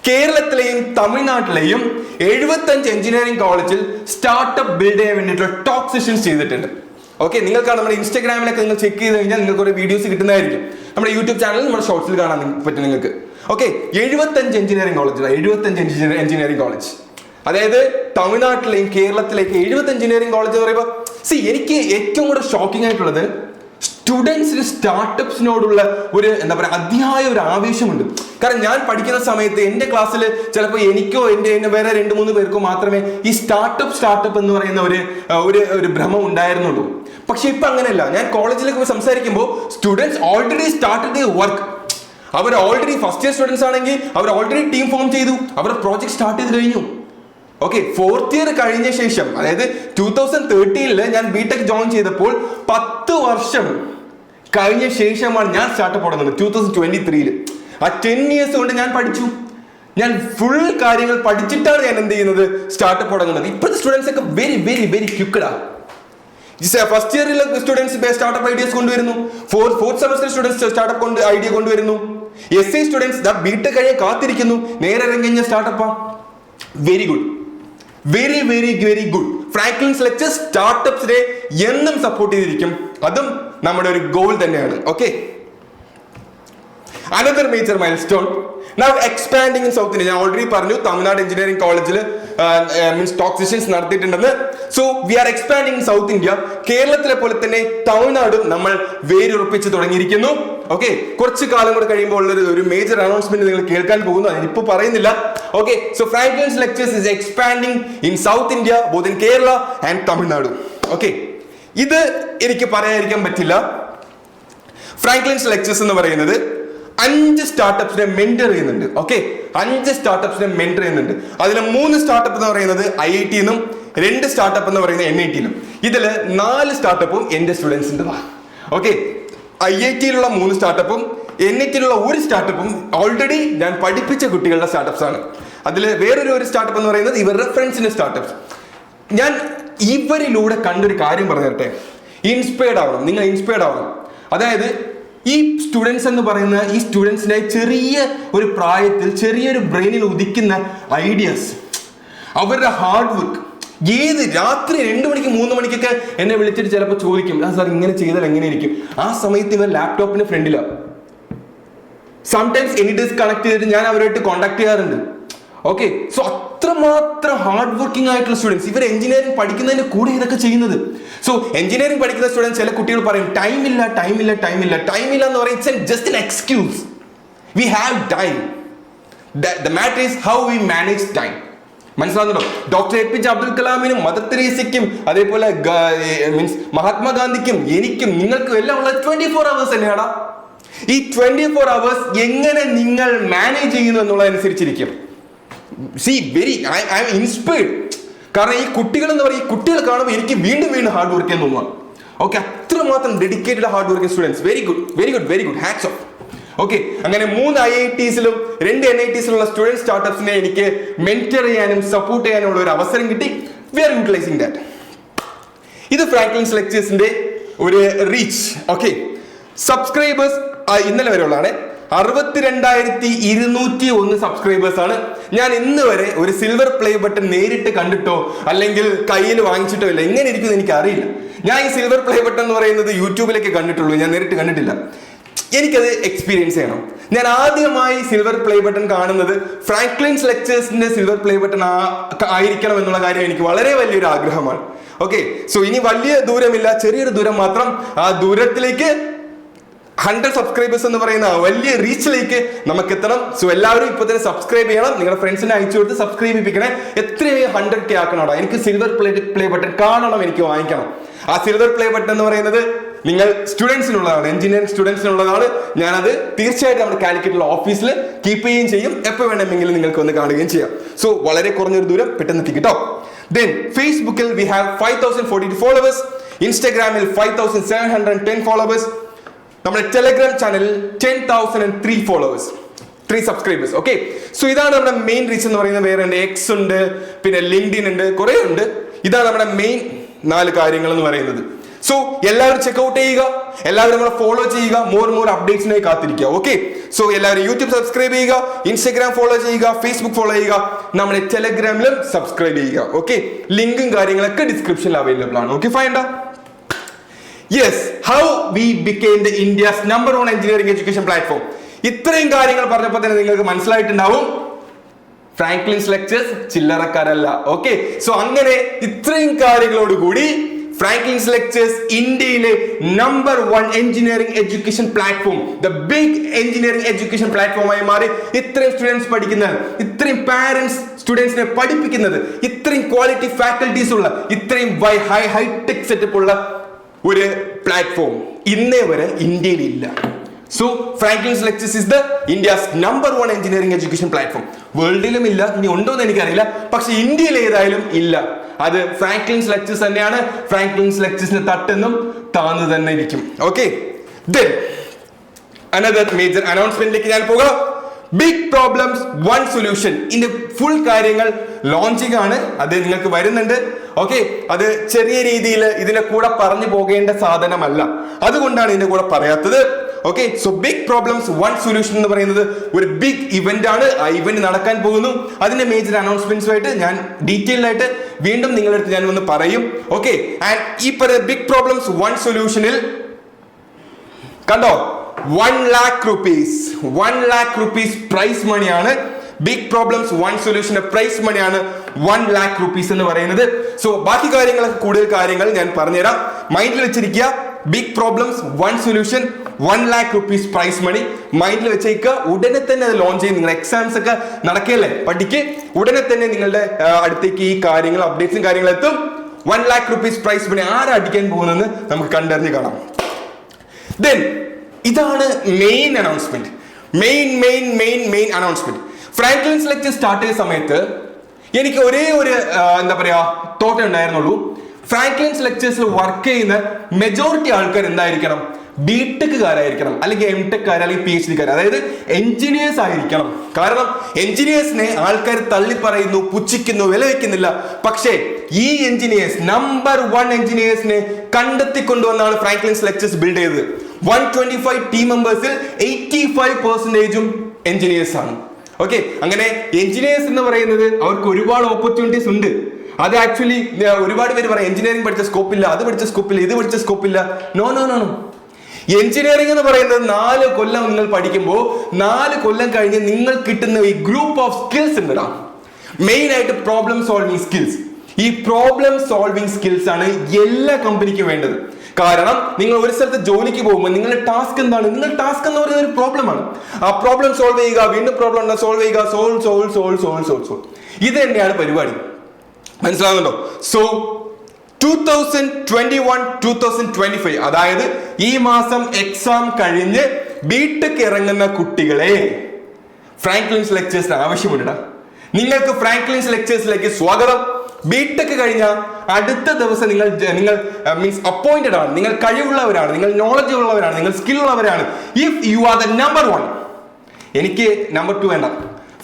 കേരളത്തിലെയും തമിഴ്നാട്ടിലെയും 75 എഞ്ചിനീയറിംഗ് കോളേജിൽ സ്റ്റാർട്ടപ്പ് ബിൽഡ് ചെയ്യാൻ വേണ്ടിയിട്ടുള്ള ടോക്ക് സെഷൻസ് ചെയ്തിട്ടുണ്ട്. ഓക്കെ, നിങ്ങൾക്കാണ് നമ്മുടെ ഇൻസ്റ്റാഗ്രാമിലൊക്കെ നിങ്ങൾ ചെക്ക് ചെയ്ത് കഴിഞ്ഞാൽ നിങ്ങൾക്ക് ഒരു വീഡിയോസ് കിട്ടുന്നതായിരിക്കും. നമ്മുടെ യൂട്യൂബ് ചാനലിൽ നമ്മുടെ ഷോർട്സിൽ കാണാൻ പറ്റും നിങ്ങൾക്ക്. Okay, 75 engineering college, 75 engineering college, അതായത് തമിഴ്നാട്ടിലെയും കേരളത്തിലേക്ക് 70 എഞ്ചിനീയറിംഗ് കോളേജ് എന്ന് പറയുമ്പോൾ എനിക്ക് ഏറ്റവും കൂടെ ഷോക്കിംഗ് ആയിട്ടുള്ളത് സ്റ്റുഡൻസിന് സ്റ്റാർട്ടപ്സിനോടുള്ള ഒരു എന്താ പറയുക അതിയായ ഒരു ആവേശമുണ്ട്. കാരണം ഞാൻ പഠിക്കുന്ന സമയത്ത് എൻ്റെ ക്ലാസ്സിൽ ചിലപ്പോൾ എനിക്കോ എൻ്റെ വേറെ 2-3 പേർക്കോ മാത്രമേ ഈ സ്റ്റാർട്ടപ്പ് എന്ന് പറയുന്ന ഒരു ഭ്രമം ഉണ്ടായിരുന്നുള്ളൂ. പക്ഷെ ഇപ്പൊ അങ്ങനെയല്ല. ഞാൻ കോളേജിലേക്ക് പോയി സംസാരിക്കുമ്പോൾ students already started the work. അവർ ഓൾറെഡി ഫസ്റ്റ് ഇയർ സ്റ്റുഡൻസ് ആണെങ്കിൽ അവർ ഓൾറെഡി ടീം ഫോം ചെയ്തു, അവരുടെ പ്രോജക്ട് സ്റ്റാർട്ട് ചെയ്ത് കഴിഞ്ഞു. ഓക്കെ, 4th ഇയർ കഴിഞ്ഞ ശേഷം, അതായത് 2013 ഞാൻ ബിടെക് ജോയിൻ ചെയ്തപ്പോൾ 10 വർഷം കഴിഞ്ഞ ശേഷമാണ് ഞാൻ സ്റ്റാർട്ടപ്പ് തുടങ്ങുന്നത് 2023. ആ 10 years കൊണ്ട് ഞാൻ പഠിച്ചു. ഞാൻ ഫുൾ കാര്യങ്ങൾ പഠിച്ചിട്ടാണ് ഞാൻ എന്ത് ചെയ്യുന്നത്, സ്റ്റാർട്ടപ്പ് തുടങ്ങുന്നത്. ഇപ്പോഴത്തെ സ്റ്റുഡൻസ് ഒക്കെ വെരി ക്വിക്കഡാ. ഫസ്റ്റ് ഇയറിലെ സ്റ്റുഡൻസ് സ്റ്റാർട്ടപ്പ് ഐഡിയാസ് കൊണ്ടുവരുന്നു. Fourth semester students startup idea കൊണ്ടുവരുന്നു. SI സ്റ്റുഡൻസ് ബിടെക് കഴിഞ്ഞ് കാത്തിരിക്കുന്നു, നേരെ ഇറങ്ങിയ സ്റ്റാർട്ടപ്പാ. Very good, very good. Franklin's lectures സ്റ്റാർട്ടപ്സിനെ എന്നും സപ്പോർട്ട് ചെയ്തിരിക്കും. അതും നമ്മുടെ ഒരു ഗോൾ തന്നെയാണ്. Okay, another major milestone now expanding in south India. ഞാൻ ഓൾറെഡി പറഞ്ഞു തമിഴ്നാട് എഞ്ചിനീയറിംഗ് കോളേജിൽ മീൻസ് ടോക്ക് സെഷൻസ് നടത്തിയിട്ടുണ്ടെന്ന്. So we are expanding in south India. കേരളത്തിലെ പോലെ തന്നെ തമിഴ്നാടും നമ്മൾ വേരുറപ്പിച്ച് തുടങ്ങിയിരിക്കുന്നു. ഓക്കെ, കുറച്ച് കാലം കൂടെ കഴിയുമ്പോൾ ഉള്ള ഒരു മേജർ അനൗൺസ്മെന്റ് നിങ്ങൾ കേൾക്കാൻ പോകുന്നു, അതിനിപ്പോ പറയുന്നില്ല. Okay, so Franklin's lectures is expanding in south India, both in Kerala and Tamil Nadu. Okay, ഇത് എനിക്ക് പറയാതിരിക്കാൻ പറ്റില്ല. ഫ്രാങ്ക്ലിൻസ് ലെക്ചേഴ്സ് എന്ന് പറയുന്നത് 5 സ്റ്റാർട്ടപ്സിനെ മെന്റർ ചെയ്യുന്നുണ്ട്. ഓക്കെ, 5 സ്റ്റാർട്ടപ്സിനെ മെന്റർ ചെയ്യുന്നുണ്ട്. അതിൽ 3 സ്റ്റാർട്ടപ്പ് എന്ന് പറയുന്നത് IIT ന്നും 2 സ്റ്റാർട്ടപ്പ് എന്ന് പറയുന്നത് NIT ലും. ഇതിൽ 4 സ്റ്റാർട്ടപ്പും എന്റെ സ്റ്റുഡൻസിന്റെ. ഓക്കെ, IIT-ലുള്ള 3 സ്റ്റാർട്ടപ്പും NIT-ലുള്ള 1 സ്റ്റാർട്ടപ്പും ഓൾറെഡി ഞാൻ പഠിപ്പിച്ച കുട്ടികളുടെ സ്റ്റാർട്ടപ്സ് ആണ്. അതിൽ വേറൊരു സ്റ്റാർട്ടപ്പ് എന്ന് പറയുന്നത് ഇവരുടെ ഫ്രണ്ട്സിന്റെ സ്റ്റാർട്ടപ്സ്. ഞാൻ ഇവരിലൂടെ കണ്ടൊരു കാര്യം പറഞ്ഞു തരട്ടെ. ഇൻസ്പയർഡ് ആവണം, നിങ്ങൾ ഇൻസ്പയർഡ് ആവണം. അതായത് ഈ സ്റ്റുഡൻസ് എന്ന് പറയുന്ന ഈ സ്റ്റുഡൻസിന്റെ ചെറിയ ഒരു പ്രായത്തിൽ ചെറിയൊരു ബ്രെയിനിൽ ഉദിക്കുന്ന ഐഡിയാസ്, അവരുടെ ഹാർഡ് വർക്ക്, രാത്രി 2 മണിക്ക് 3 മണിക്കൊക്കെ എന്നെ വിളിച്ചിട്ട് ചിലപ്പോൾ ചോദിക്കും, സാർ ഇങ്ങനെ ചെയ്താൽ എങ്ങനെ ഇരിക്കും. ആ സമയത്ത് ഇവർ ലാപ്ടോപ്പിന് ഫ്രണ്ടിലാണ്. സംടൈംസ് എനി ഡേയ്സ് കണക്ട് ചെയ്തിട്ട് ഞാൻ അവരുമായിട്ട് കോൺടാക്ട് ചെയ്യാറുണ്ട്. ഓക്കെ, സോ അത്രമാത്രം ഹാർഡ് വർക്കിംഗ് ആയിട്ടുള്ള സ്റ്റുഡൻസ്. ഇവർ എഞ്ചിനീയറിംഗ് പഠിക്കുന്നതിന്റെ കൂടെ ഇതൊക്കെ ചെയ്യുന്നത്. സോ എഞ്ചിനീയറിംഗ് പഠിക്കുന്ന സ്റ്റുഡൻസ്, ചില കുട്ടികൾ പറയും ടൈം ഇല്ല എന്ന് പറയും. It's just N excuse. We have time. The matter is how we manage time. മനസ്സിലാകുന്നുണ്ടോ? ഡോക്ടർ APJ അബ്ദുൽ കലാമിനും മദർ തെരേസയ്ക്കും അതേപോലെ മീൻസ് മഹാത്മാഗാന്ധിക്കും എനിക്കും നിങ്ങൾക്കും എല്ലാം ഉള്ള 24 hours തന്നെയാണ്. ഈ 24 hours എങ്ങനെ നിങ്ങൾ മാനേജ് ചെയ്യുന്നു എന്നുള്ളതനുസരിച്ചിരിക്കും. I M inspired. കാരണം ഈ കുട്ടികൾ എന്ന് പറയുക, ഈ കുട്ടികൾ കാണുമ്പോൾ എനിക്ക് വീണ്ടും ഹാർഡ് വർക്ക് ചെയ്യാൻ തോന്നുക. ഓക്കെ, അത്രമാത്രം dedicated hard working students. Very good hats off. Okay, അങ്ങനെ 3 IITs-ലും 2 NITs-ലുള്ള സ്റ്റുഡൻറ് സ്റ്റാർട്ടപ്സിനെ എനിക്ക് മെന്റർ ചെയ്യാനും സപ്പോർട്ട് ചെയ്യാനുള്ള ഒരു അവസരം കിട്ടി. We are utilising that. ഇത് ഫ്രാങ്ക്ലിൻസ് ലെക്ചേഴ്സിന്റെ ഒരു റീച്ച്. ഓക്കെ, സബ്സ്ക്രൈബേഴ്സ് ഇന്നലെ വരെ ഉള്ളതാണ് 62,201 സബ്സ്ക്രൈബേഴ്സ് ആണ്. ഞാൻ ഇന്ന് വരെ ഒരു സിൽവർ പ്ലേ ബട്ടൺ നേരിട്ട് കണ്ടിട്ടോ അല്ലെങ്കിൽ കയ്യിൽ വാങ്ങിച്ചിട്ടോ ഇല്ല. എങ്ങനെ ഇരിക്കുമെന്ന് എനിക്ക് അറിയില്ല. ഞാൻ ഈ സിൽവർ പ്ലേ ബട്ടൺ എന്ന് പറയുന്നത് യൂട്യൂബിലേക്ക് കണ്ടിട്ടുള്ളൂ, ഞാൻ നേരിട്ട് കണ്ടിട്ടില്ല. എനിക്കത് എക്സ്പീരിയൻസ് ചെയ്യണം. ഞാൻ ആദ്യമായി സിൽവർ പ്ലേ ബട്ടൺ കാണുന്നത് ഫ്രാങ്ക്ലിൻസ് ലെക്ചേഴ്സിന്റെ സിൽവർ പ്ലേ ബട്ടൺ ആയിരിക്കണം എന്നുള്ള കാര്യം എനിക്ക് വളരെ വലിയൊരു ആഗ്രഹമാണ്. ഓക്കെ, സോ ഇനി വലിയ ദൂരമില്ല, ചെറിയൊരു ദൂരം മാത്രം. ആ ദൂരത്തിലേക്ക് 100 സബ്സ്ക്രൈബേഴ്സ് എന്ന് പറയുന്ന വലിയ റീച്ചിലേക്ക് നമുക്ക് എത്തണം. സോ എല്ലാവരും ഇപ്പൊ തന്നെ സബ്സ്ക്രൈബ് ചെയ്യണം. നിങ്ങളുടെ ഫ്രണ്ട്സിനെ അയച്ചു കൊടുത്ത് സബ്സ്ക്രൈബ് ചെയ്യിപ്പിക്കണേ. എത്രയും 100K ആക്കണം. എനിക്ക് സിൽവർ പ്ലേ ബട്ടൺ കാണണം, എനിക്ക് വാങ്ങിക്കണം. ആ സിൽവർ പ്ലേ ബട്ടൺ എന്ന് പറയുന്നത് നിങ്ങൾ സ്റ്റുഡൻസിനുള്ളതാണ്, എഞ്ചിനീയറിംഗ് സ്റ്റുഡൻസിനുള്ളതാണ്. ഞാനത് തീർച്ചയായിട്ടും നമ്മുടെ കാലിക്കറ്റുള്ള ഓഫീസിൽ കീപ്പ് ചെയ്യുകയും ചെയ്യും. എപ്പോൾ വേണമെങ്കിലും നിങ്ങൾക്ക് വന്ന് കാണുകയും ചെയ്യാം. സോ വളരെ കുറഞ്ഞൊരു ദൂരം പെട്ടെന്ന് എത്തിക്കും കേട്ടോ. ദെൻ ഫേസ്ബുക്കിൽ വി ഹാവ് 5042 ഫോളോവേഴ്സ്, ഇൻസ്റ്റാഗ്രാമിൽ 5710 ഫോളോവേഴ്സ്, നമ്മുടെ ടെലഗ്രാം ചാനലിൽ 10,003 ഫോളോവേഴ്സ്, 3 സബ്സ്ക്രൈബേഴ്സ്. ഓക്കെ, സോ ഇതാണ് നമ്മുടെ മെയിൻ റീച്ച് എന്ന് പറയുന്നത്. വേറെ ഉണ്ട്, എക്സ് ഉണ്ട്, പിന്നെ ലിങ്ക്ഡിൻ ഉണ്ട്, കുറെ ഉണ്ട്. ഇതാണ് നമ്മുടെ മെയിൻ 4 കാര്യങ്ങൾ എന്ന് പറയുന്നത്. സോ എല്ലാവരും ചെക്ക്ഔട്ട് ചെയ്യുക, എല്ലാവരും നമ്മളെ ഫോളോ ചെയ്യുക, മോർ അപ്ഡേറ്റ്സിനായി കാത്തിരിക്കുക. ഓക്കെ, സോ എല്ലാവരും യൂട്യൂബ് സബ്സ്ക്രൈബ് ചെയ്യുക, ഇൻസ്റ്റാഗ്രാം ഫോളോ ചെയ്യുക, ഫേസ്ബുക്ക് ഫോളോ ചെയ്യുക, നമ്മുടെ ടെലഗ്രാമിലും സബ്സ്ക്രൈബ് ചെയ്യുക. ഓക്കെ, ലിങ്കും കാര്യങ്ങളൊക്കെ ഡിസ്ക്രിപ്ഷനിൽ അവൈലബിൾ ആണ്. Okay, find yes, how we become the India's number 1 engineering education platform. ഇത്രയും കാര്യങ്ങൾ പറഞ്ഞപ്പോൾ തന്നെ നിങ്ങൾക്ക് മനസ്സിലായിട്ടുണ്ടാവും ഫ്രാങ്ക്ലിൻസ് ലെക്ചേഴ്സ് ചില്ലറക്കാരല്ല. ഓക്കെ, സോ അങ്ങനെ ഇത്രയും കാര്യങ്ങളോട് കൂടി ഫ്രാങ്ക്ലിൻസ് ലെക്ചേഴ്സ് ഇന്ത്യയിലെ number 1 engineering education platform, the big engineering education പ്ലാറ്റ്ഫോമായി മാറി. ഇത്രയും സ്റ്റുഡൻസ് പഠിക്കുന്നത്, ഇത്രയും പാരന്റ്സ് സ്റ്റുഡൻസിനെ പഠിപ്പിക്കുന്നത്, ഇത്രയും ക്വാളിറ്റി ഫാക്കൽറ്റീസ് ഉള്ള, ഇത്രയും ഹൈടെക് സെറ്റപ്പ് ഉള്ള ഒരു പ്ലാറ്റ്ഫോം ഇന്നേ വരെ ഇന്ത്യയിലില്ല. So Franklin's Lectures is the India's number 1 engineering education platform. വേൾഡിലും ഇല്ല, ഇനി ഉണ്ടോ എന്ന് എനിക്കറിയില്ല, പക്ഷെ ഇന്ത്യയിൽ ഏതായാലും ഇല്ല. അത് ഫ്രാങ്ക്ലിൻസ് ലെക്ചേഴ്സ് തന്നെയാണ്. ഫ്രാങ്ക്ലിൻസ് ലെക്ചേഴ്സിന് തട്ടെന്നും താന്നു തന്നെ ഇരിക്കും. Okay, then another major announcement ഞാൻ പോകാം. Big problems 1 solution. ഇതിന്റെ ഫുൾ കാര്യങ്ങൾ ലോഞ്ചിങ് ആണ്, അത് നിങ്ങൾക്ക് വരുന്നുണ്ട്. ഓക്കെ, അത് ചെറിയ രീതിയിൽ ഇതിന്റെ കൂടെ പറഞ്ഞു പോകേണ്ട സാധനമല്ല, അതുകൊണ്ടാണ് ഇതിന്റെ കൂടെ പറയാത്തത്. Okay, so big problems 1 solution എന്ന് പറയുന്നത് ഒരു ബിഗ് ഇവന്റ് ആണ്. ആ ഇവന്റ് നടക്കാൻ പോകുന്നു. അതിന്റെ മേജർ അനൗൺസ്മെന്റ്സുമായിട്ട് ഞാൻ ഡീറ്റെയിൽഡ് ആയിട്ട് വീണ്ടും നിങ്ങളുടെ അടുത്ത് ഞാൻ വന്ന് പറയും. ഓക്കെ, ആൻഡ് ഈ പറയുന്ന ബിഗ് പ്രോബ്ലംസ് 1 സൊല്യൂഷനിൽ കണ്ടോ 1 lakh rupees പ്രൈസ് മണിയാണ്. ബിഗ് പ്രോബ്ലംസ് 1 സൊല്യൂഷന്റെ പ്രൈസ് മണിയാണ് 1 lakh rupees എന്ന് പറയുന്നത്. സോ ബാക്കി കാര്യങ്ങളൊക്കെ കൂടുതൽ കാര്യങ്ങൾ ഞാൻ പറഞ്ഞുതരാം, മൈൻഡിൽ വെച്ചിരിക്കുക. Big problems 1 solution 1 lakh rupees prize money മൈൻഡിൽ വെച്ചേക്കുക. ഉടനെ തന്നെ അത് ലോഞ്ച് ചെയ്യും. നിങ്ങളുടെ എക്സാംസ് ഒക്കെ നടക്കുകയല്ലേ, പഠിക്ക്. ഉടനെ തന്നെ നിങ്ങളുടെ അടുത്തേക്ക് ഈ കാര്യങ്ങൾ, അപ്ഡേറ്റ്സും കാര്യങ്ങളും എത്തും. 1 lakh rupees പ്രൈസ് മണി ആരാ അടിക്കാൻ പോകുന്നതെന്ന് നമുക്ക് കണ്ടറിഞ്ഞ് കാണാം. ദെൻ ഇതാണ് main announcement. Main announcement. Franklin's lecture start ചെയ്ത സമയത്ത് എനിക്ക് ഒരേ ഒരു എന്താ പറയാ തോട്ട് ഉണ്ടായിരുന്നുള്ളൂ. ഫ്രാങ്ക്ലിൻസ് ലെക്ചേഴ്സിൽ വർക്ക് ചെയ്യുന്ന മെജോറിറ്റി ആൾക്കാർ എന്തായിരിക്കണം, ബിടെക്കുകാരായിരിക്കണം, അല്ലെങ്കിൽ എംടെക്കാർ, അല്ലെങ്കിൽ PhD-കാർ, അതായത് എഞ്ചിനീയേഴ്സ് ആയിരിക്കണം. കാരണം എഞ്ചിനീയേഴ്സിനെ ആൾക്കാർ തള്ളി പറയുന്നു, പുച്ഛിക്കുന്നു, വില വെക്കുന്നില്ല. പക്ഷേ ഈ engineers, number 1 എഞ്ചിനീയേഴ്സിനെ കണ്ടെത്തിക്കൊണ്ടുവന്നാണ് Franklin's lectures build ചെയ്തത്. 125 ടീം മെമ്പേഴ്സിൽ 85% എഞ്ചിനീയേഴ്സ് ആണ്. ഓക്കെ, അങ്ങനെ എഞ്ചിനീയേഴ്സ് എന്ന് പറയുന്നത് അവർക്ക് ഒരുപാട് ഓപ്പർച്യൂണിറ്റീസ് ഉണ്ട്. അത് ആക്ച്വലി ഒരുപാട് പേര് പറയും എഞ്ചിനീയറിംഗ് പഠിച്ച സ്കോപ്പില്ല, അത് പഠിച്ച സ്കോപ്പില്ല, ഇത് പഠിച്ച സ്കോപ്പില്ല. നോ. എഞ്ചിനീയറിംഗ് എന്ന് പറയുന്നത് 4 കൊല്ലം നിങ്ങൾ പഠിക്കുമ്പോൾ 4 കൊല്ലം കഴിഞ്ഞ് നിങ്ങൾ കിട്ടുന്ന ഈ ഗ്രൂപ്പ് ഓഫ് സ്കിൽസ് ഉണ്ടടാ, മെയിൻ ആയിട്ട് പ്രോബ്ലം സോൾവിങ് സ്കിൽസ്. ഈ പ്രോബ്ലം സോൾവിങ് സ്കിൽസ് ആണ് എല്ലാ കമ്പനിക്കും വേണ്ടത്. കാരണം നിങ്ങൾ ഒരു സ്ഥലത്ത് ജോലിക്ക് പോകുമ്പോൾ നിങ്ങളുടെ ടാസ്ക് എന്താണ്? നിങ്ങളുടെ ടാസ്ക് എന്ന് പറയുന്നത് ഒരു പ്രോബ്ലം ആണ്. ആ പ്രോബ്ലം സോൾവ് ചെയ്യുക, വീണ്ടും പ്രോബ്ലം സോൾവ് ചെയ്യുക, സോൾവ്. ഇത് തന്നെയാണ് പരിപാടി. മനസ്സിലാകുന്നുണ്ടോ? സോ 2021-2025, അതായത് ഈ മാസം എക്സാം കഴിഞ്ഞ് ബിടെക് ഇറങ്ങുന്ന കുട്ടികളെ ഫ്രാങ്ക്ലിൻസ് ലെക്ചേഴ്സിന് ആവശ്യമുണ്ട്. നിങ്ങൾക്ക് ഫ്രാങ്ക്ലിൻസ് ലെക്ചേഴ്സിലേക്ക് സ്വാഗതം. ബിടെക് കഴിഞ്ഞ അടുത്ത ദിവസം നിങ്ങൾ മീൻസ് അപ്പോയിന്റഡ് ആണ്, നിങ്ങൾ കഴിവുള്ളവരാണ്, നിങ്ങൾ നോളജ് ഉള്ളവരാണ്, നിങ്ങൾ സ്കിൽ ഉള്ളവരാണ്. If you are the number 1, എനിക്ക് നമ്പർ 2 വേണ്ട.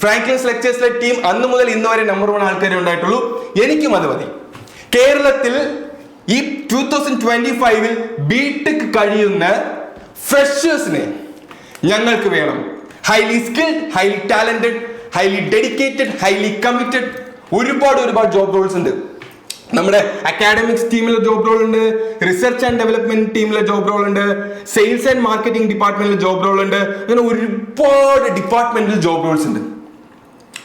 ഫ്രാങ്ക്ലിൻസ് ലെക്ചേഴ്സിലെ ടീം അന്ന് മുതൽ ഇന്ന് വരെ നമ്പർ 1 ആൾക്കാരെ ഉണ്ടായിട്ടുള്ളൂ. എനിക്കും അത് മതി. കേരളത്തിൽ ഈ 2025 ബിടെക് കഴിയുന്ന ഫ്രഷേഴ്സിനെ ഞങ്ങൾക്ക് വേണം. Highly skilled, highly talented, highly dedicated, highly committed. ഒരുപാട് ജോബ് റോൾസ് ഉണ്ട്. നമ്മുടെ അക്കാഡമിക്സ് ടീമിലെ ജോബ് റോൾ ഉണ്ട്, റിസർച്ച് ആൻഡ് ഡെവലപ്മെന്റ് ടീമിലെ ജോബ് റോൾ ഉണ്ട്, സെയിൽസ് ആൻഡ് മാർക്കറ്റിംഗ് ഡിപ്പാർട്ട്മെന്റിലെ ജോബ് റോൾ ഉണ്ട്. അങ്ങനെ ഒരുപാട് ഡിപ്പാർട്ട്മെന്റിൽ ജോബ് റോൾസ് ഉണ്ട്.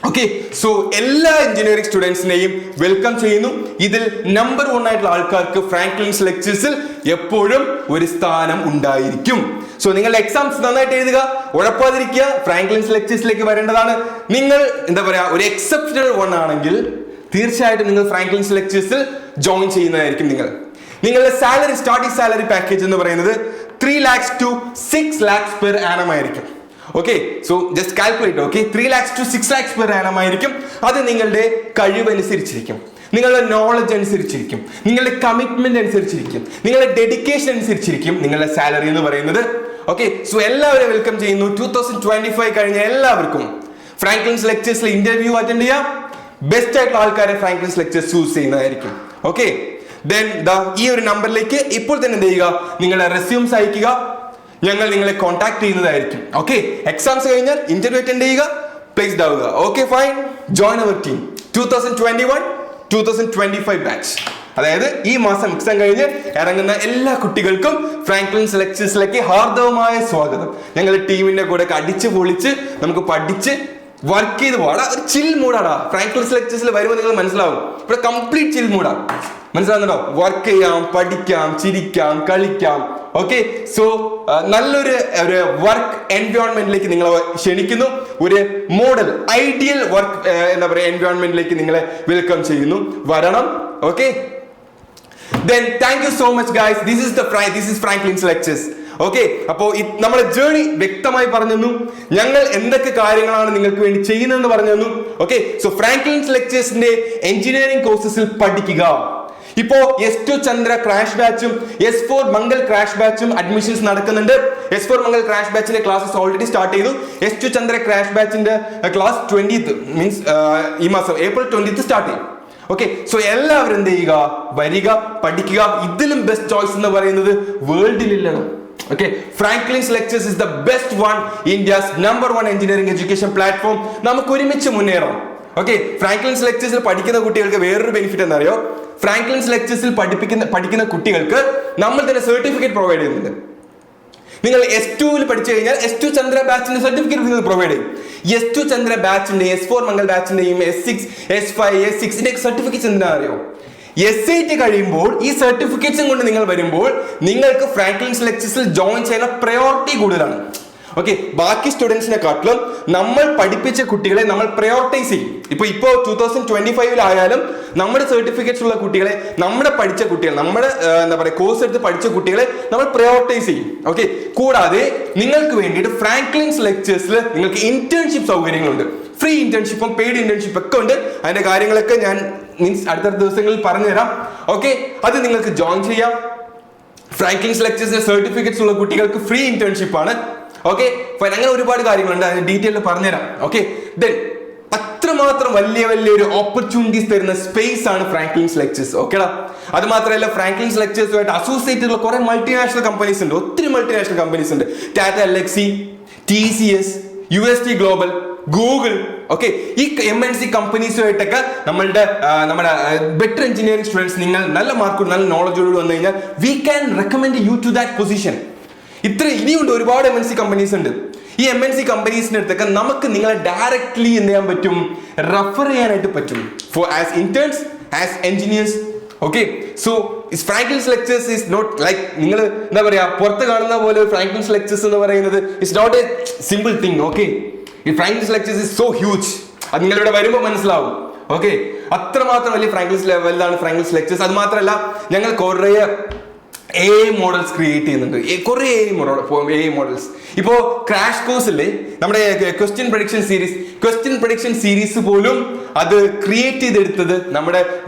ഓക്കെ, സോ എല്ലാ എഞ്ചിനീയറിംഗ് സ്റ്റുഡൻസിനെയും വെൽക്കം ചെയ്യുന്നു. ഇതിൽ നമ്പർ 1 ആയിട്ടുള്ള ആൾക്കാർക്ക് ഫ്രാങ്ക്ലിൻസ് ലെക്ചേഴ്സിൽ എപ്പോഴും ഒരു സ്ഥാനം ഉണ്ടായിരിക്കും. സോ നിങ്ങളുടെ എക്സാംസ് നന്നായിട്ട് എഴുതുക, ഉഴപ്പാതിരിക്കുക. ഫ്രാങ്ക്ലിൻസ് ലെക്ചേഴ്സിലേക്ക് വരേണ്ടതാണ്. നിങ്ങൾ എന്താ പറയാ ഒരു എക്സെപ്ഷണൽ 1 ആണെങ്കിൽ തീർച്ചയായിട്ടും നിങ്ങൾ ഫ്രാങ്ക്ലിൻസ് ലെക്ചേഴ്സിൽ ജോയിൻ ചെയ്യുന്നതായിരിക്കും. നിങ്ങളുടെ സാലറി സ്റ്റാർട്ടിംഗ് സാലറി പാക്കേജ് എന്ന് പറയുന്നത് 3 lakhs to 6 lakhs per annum ആയിരിക്കും. Okay, so just calculate. Okay, 3 lakhs to 6 lakhs per annum ആയിരിക്കും. അത് നിങ്ങളുടെ കഴിവനുസരിച്ചിരിക്കും, നിങ്ങളുടെ നോളജ് അനുസരിച്ചിരിക്കും, നിങ്ങളുടെ കമ്മിറ്റ്മെന്റ് അനുസരിച്ചിരിക്കും, നിങ്ങളുടെ ഡെഡിക്കേഷൻ അനുസരിച്ചിരിക്കും നിങ്ങളുടെ സാലറി എന്ന് പറയുന്നത്. ഓക്കെ, സോ എല്ലാവരും വെൽക്കം ചെയ്യുന്നു. 2025 കഴിഞ്ഞ എല്ലാവർക്കും ഫ്രാങ്ക്ലിൻസ് ലെക്ചേഴ്സിലെ ഇന്റർവ്യൂ അറ്റൻഡ് ചെയ്യാം. ബെസ്റ്റ് ആയിട്ടുള്ള ആൾക്കാരെ ഫ്രാങ്ക്ലിൻസ് ലെക്ചേഴ്സ് ചൂസ് ചെയ്യുന്നതായിരിക്കും. ഓക്കെ, ദെൻ ഈ ഒരു നമ്പറിലേക്ക് ഇപ്പോൾ തന്നെ എന്ത് ചെയ്യുക, നിങ്ങളുടെ റെസ്യൂംസ് അയക്കുക, ഞങ്ങൾ നിങ്ങളെ കോൺടാക്ട് ചെയ്യുന്നതായിരിക്കും. ഓക്കെ, എക്സാംസ് കഴിഞ്ഞാൽ ഇന്റർവ്യൂ അറ്റൻഡ് ചെയ്യുക, പ്ലേസ്ഡ് ആവുക. Okay fine, join our team 2021-2025 batch. അതായത് ഈ മാസം എക്സാം കഴിഞ്ഞ് ഇറങ്ങുന്ന എല്ലാ കുട്ടികൾക്കും ഫ്രാങ്ക്ലിൻസ് ലെക്ചേഴ്സിലേക്ക് ഹാർദവമായ സ്വാഗതം. ഞങ്ങളുടെ ടീമിന്റെ കൂടെ അടിച്ച് പൊളിച്ച് നമുക്ക് പഠിച്ച് വർക്ക് ചെയ്ത് പോടാ. ഒരു ചിൽ മൂഡാടാ. ഫ്രാങ്ക്ലിൻസ് ലെക്ചേഴ്സിൽ വരുമ്പോൾ നിങ്ങൾ മനസ്സിലാവും, ഇവിടെ കംപ്ലീറ്റ് ചിൽ മൂഡാ. മനസ്സിലാവുന്നുണ്ടോ? വർക്ക് ചെയ്യാം, പഠിക്കാം, ചിരിക്കാം, കളിക്കാം. ഓക്കെ, സോ നല്ലൊരു വർക്ക് എൻവയോൺമെന്റിലേക്ക് നിങ്ങളെ ക്ഷണിക്കുന്നു. ഒരു മോഡൽ ഐഡിയൽ വർക്ക് എന്താ പറയുക എൻവയോൺമെന്റിലേക്ക് നിങ്ങളെ വെൽക്കം ചെയ്യുന്നു. വരണം. Okay, then thank you so much guys. This is Franklin's lectures. Okay, അപ്പോൾ നമ്മുടെ ജേർണി വ്യക്തമായി പറഞ്ഞു തന്നു. ഞങ്ങൾ എന്തൊക്കെ കാര്യങ്ങളാണ് നിങ്ങൾക്ക് വേണ്ടി ചെയ്യുന്നതെന്ന് പറഞ്ഞു തന്നു. ഓക്കെ, സോ ഫ്രാങ്ക്ലിൻസ് ലെക്ചേഴ്സിന്റെ എഞ്ചിനീയറിംഗ് കോഴ്സസിൽ പഠിക്കുക. ഇപ്പോ S2 ചന്ദ്ര ക്രാഷ് ബാച്ചും S4 മംഗൾ ക്രാഷ് ബാച്ചും അഡ്മിഷൻസ് നടക്കുന്നുണ്ട്. S4 മംഗൾ ക്രാഷ് ബാച്ചിന്റെ ക്ലാസ്സസ് ഓൾറെഡി സ്റ്റാർട്ട് ചെയ്തു. S2 ചന്ദ്ര ക്രാഷ് ബാച്ചിന്റെ ക്ലാസ് 20th മീൻസ് ഈ മാസം April 20th സ്റ്റാർട്ട് ചെയ്യും. ഓക്കെ, സോ എല്ലാവരും എന്ത് ചെയ്യുക, വരിക, പഠിക്കുക. ഇതിലും ബെസ്റ്റ് ചോയ്സ് എന്ന് പറയുന്നത് വേൾഡിലില്ല. Okay, Franklin's lectures is the best one, India's number 1 engineering education platform. നമുക്ക് ഒരുമിച്ച് മുന്നേറാം. ഓക്കെ, ഫ്രാങ്ക്ലിൻസ് ലെക്ചേഴ്സിൽ പഠിക്കുന്ന കുട്ടികൾക്ക് വേറൊരു ബെനിഫിറ്റ് എന്താ അറിയോ? ഫ്രാങ്ക്ലിൻസ് ലെക്ചേഴ്സിൽ പഠിക്കുന്ന കുട്ടികൾക്ക് നമ്മൾ തന്നെ സർട്ടിഫിക്കറ്റ് പ്രൊവൈഡ് ചെയ്യുന്നുണ്ട്. നിങ്ങൾ S2 പഠിച്ചു കഴിഞ്ഞാൽ S2 ചന്ദ്ര ബാച്ചിന്റെ സർട്ടിഫിക്കറ്റ് നിങ്ങൾ പ്രൊവൈഡ് ചെയ്യും. S2 ചന്ദ്ര ബാച്ചിന്റെ S4 Mangal ബാച്ചിന്റെയും S6 S5 S6 certificates എന്താ അറിയോ? SIT കഴിയുമ്പോൾ ഈ സർട്ടിഫിക്കറ്റ്സും കൊണ്ട് നിങ്ങൾ വരുമ്പോൾ നിങ്ങൾക്ക് ഫ്രാങ്ക്ലിൻസ് ലെക്ചേഴ്സിൽ ജോയിൻ ചെയ്യുന്ന പ്രയോറിറ്റി കൂടുതലാണ്. ഓക്കെ, ബാക്കി സ്റ്റുഡൻസിനെ കാട്ടിലും നമ്മൾ പഠിപ്പിച്ച കുട്ടികളെ നമ്മൾ പ്രയോറിറ്റൈസ് ചെയ്യും. ഇപ്പൊ 2025 ആയാലും നമ്മുടെ സർട്ടിഫിക്കറ്റ്സ് ഉള്ള കുട്ടികളെ, നമ്മുടെ പഠിച്ച കുട്ടികൾ, നമ്മുടെ എന്താ പറയുക കോഴ്സ് എടുത്ത് പഠിച്ച കുട്ടികളെ നമ്മൾ പ്രയോറിറ്റൈസ് ചെയ്യും. ഓക്കെ, കൂടാതെ നിങ്ങൾക്ക് വേണ്ടിയിട്ട് ഫ്രാങ്ക്ലിൻസ് ലെക്ചേഴ്സിൽ നിങ്ങൾക്ക് ഇന്റേൺഷിപ്പ് സൗകര്യങ്ങളുണ്ട്. ഫ്രീ ഇന്റേൺഷിപ്പും പെയ്ഡ് ഇന്റേൺഷിപ്പ് ഒക്കെ ഉണ്ട്. അതിന്റെ കാര്യങ്ങളൊക്കെ ഞാൻ അടുത്ത ദിവസങ്ങളിൽ പറഞ്ഞുതരാം. ഓക്കെ, അത് നിങ്ങൾക്ക് ജോയിൻ ചെയ്യാം. ഫ്രാങ്ക്ലിൻസ് ലെക്ചേഴ്സിന്റെ സർട്ടിഫിക്കറ്റ്സ് ഉള്ള കുട്ടികൾക്ക് ഫ്രീ ഇന്റേൺഷിപ്പ് ആണ്. ഓക്കെ, അങ്ങനെ ഒരുപാട് കാര്യങ്ങളുണ്ട്, അതിന് ഡീറ്റെയിൽ പറഞ്ഞുതരാം. ഓക്കെ, ദെൻ അത്രമാത്രം വലിയൊരു ഓപ്പർച്യൂണിറ്റീസ് തരുന്ന സ്പേസ് ആണ് ഫ്രാങ്ക്ലിൻസ് ലെക്ചേഴ്സ്. ഓക്കെടാ, അത് മാത്രമല്ല ഫ്രാങ്ക്ലിൻസ് ലെക്ചേഴ്സുമായിട്ട് അസോസിയേറ്റ് ഉള്ള കുറെ മൾട്ടിനാഷണൽ കമ്പനീസ് ഉണ്ട്. ഒത്തിരി മൾട്ടിനാഷണൽ കമ്പനീസ് ഉണ്ട്. Tata Elxsi, TCS, UST global, Google. Okay, ഈ MNC കമ്പനീസുമായിട്ടൊക്കെ നമ്മുടെ ബെറ്റർ എഞ്ചിനീയറിംഗ് സ്റ്റുഡൻസ് നിങ്ങൾ നല്ല മാർക്കോട് നല്ല നോളജോട് വന്നു കഴിഞ്ഞാൽ we can recommend you to that position. ഇനിയുണ്ട് ഒരുപാട് MNC കമ്പനീസ് ഉണ്ട്. ഈ MNC കമ്പനീസിന്റെ അടുത്തൊക്കെ നമുക്ക് നിങ്ങളെ ഡയറക്ട്ലി എന്ത് ചെയ്യാൻ പറ്റും, റെഫർ ചെയ്യാനായിട്ട് പറ്റും for as interns, as engineers. Okay, so Franklin's lectures is not like നിങ്ങൾ എന്താ പറയാ പുറത്ത് കാണുന്ന പോലെ ഫ്രാങ്ക്ലിൻസ് ലെക്ചേഴ്സ് എന്ന് പറയുന്നത് it's not a simple thing. Okay, ഈ Franklins lectures is so huge. അത് നിങ്ങളിവിടെ വരുമ്പോൾ മനസ്സിലാവും. ഓക്കെ, അത്രമാത്രം വലിയ ഫ്രാങ്ക്ലിൻസ് ലെവലിലാണ് ഫ്രാങ്ക്ലിൻസ് ലെക്ചേഴ്സ്. അത് മാത്രമല്ല ഞങ്ങൾ കുറേ AI മോഡൽസ് ക്രിയേറ്റ് ചെയ്യുന്നുണ്ട്. കുറേ AI മോഡൽസ്. ഇപ്പോ ക്രാഷ് കോഴ്സിലെ നമ്മുടെ ക്വസ്റ്റ്യൻ പ്രഡിക്ഷൻ സീരീസ് പോലും അത് ക്രിയേറ്റ് ചെയ്തെടുത്തത്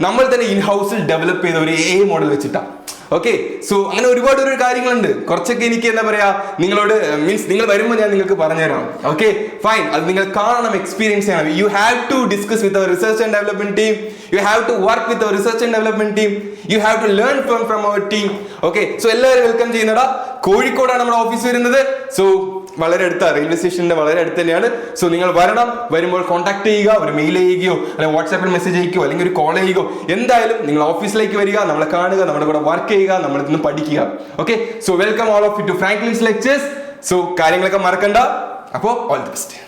നമ്മൾ തന്നെ ഇൻ ഹൗസിൽ ഡെവലപ്പ് ചെയ്ത ഒരു AI മോഡൽ വെച്ചിട്ടാണ്. ഓക്കെ, സോ അങ്ങനെ ഒരുപാട് കാര്യങ്ങളുണ്ട്. കുറച്ചൊക്കെ എനിക്ക് എന്താ പറയാ നിങ്ങളോട് മീൻസ് നിങ്ങൾ വരുമ്പോൾ ഞാൻ നിങ്ങൾക്ക് പറഞ്ഞുതരാം. ഓക്കെ ഫൈൻ, അത് നിങ്ങൾ കാണണം, എക്സ്പീരിയൻസ് ചെയ്യണം. You have to discuss with our research and development team. You have to work with our research and development team. You have to learn from our team. Okay, so എല്ലാവരും welcome ചെയ്യുന്നടാ. കോഴിക്കോടാണ് നമ്മുടെ office വരുന്നത്. So വളരെ അടുത്താണ്, railway സ്റ്റേഷന്റെ വളരെ അടുത്ത് തന്നെയാണ്. സോ നിങ്ങൾ വരണം. വരുമ്പോൾ കോൺടാക്ട് ചെയ്യുക, ഒരു മെയിൽ ചെയ്യുകയോ അല്ലെങ്കിൽ വാട്സാപ്പിൽ മെസ്സേജ് അയക്കുകയോ അല്ലെങ്കിൽ ഒരു കോൾ ചെയ്യുകയോ, എന്തായാലും നിങ്ങൾ ഓഫീസിലേക്ക് വരിക, നമ്മളെ കാണുക, നമ്മുടെ കൂടെ വർക്ക് ചെയ്യുക, നമ്മൾ ഇന്ന് പഠിക്കുക. Okay, so welcome all of you to Franklin's lectures. So കാര്യങ്ങളൊക്കെ മറക്കണ്ട. അപ്പോൾ ഓൾ ദി ബെസ്റ്റ്.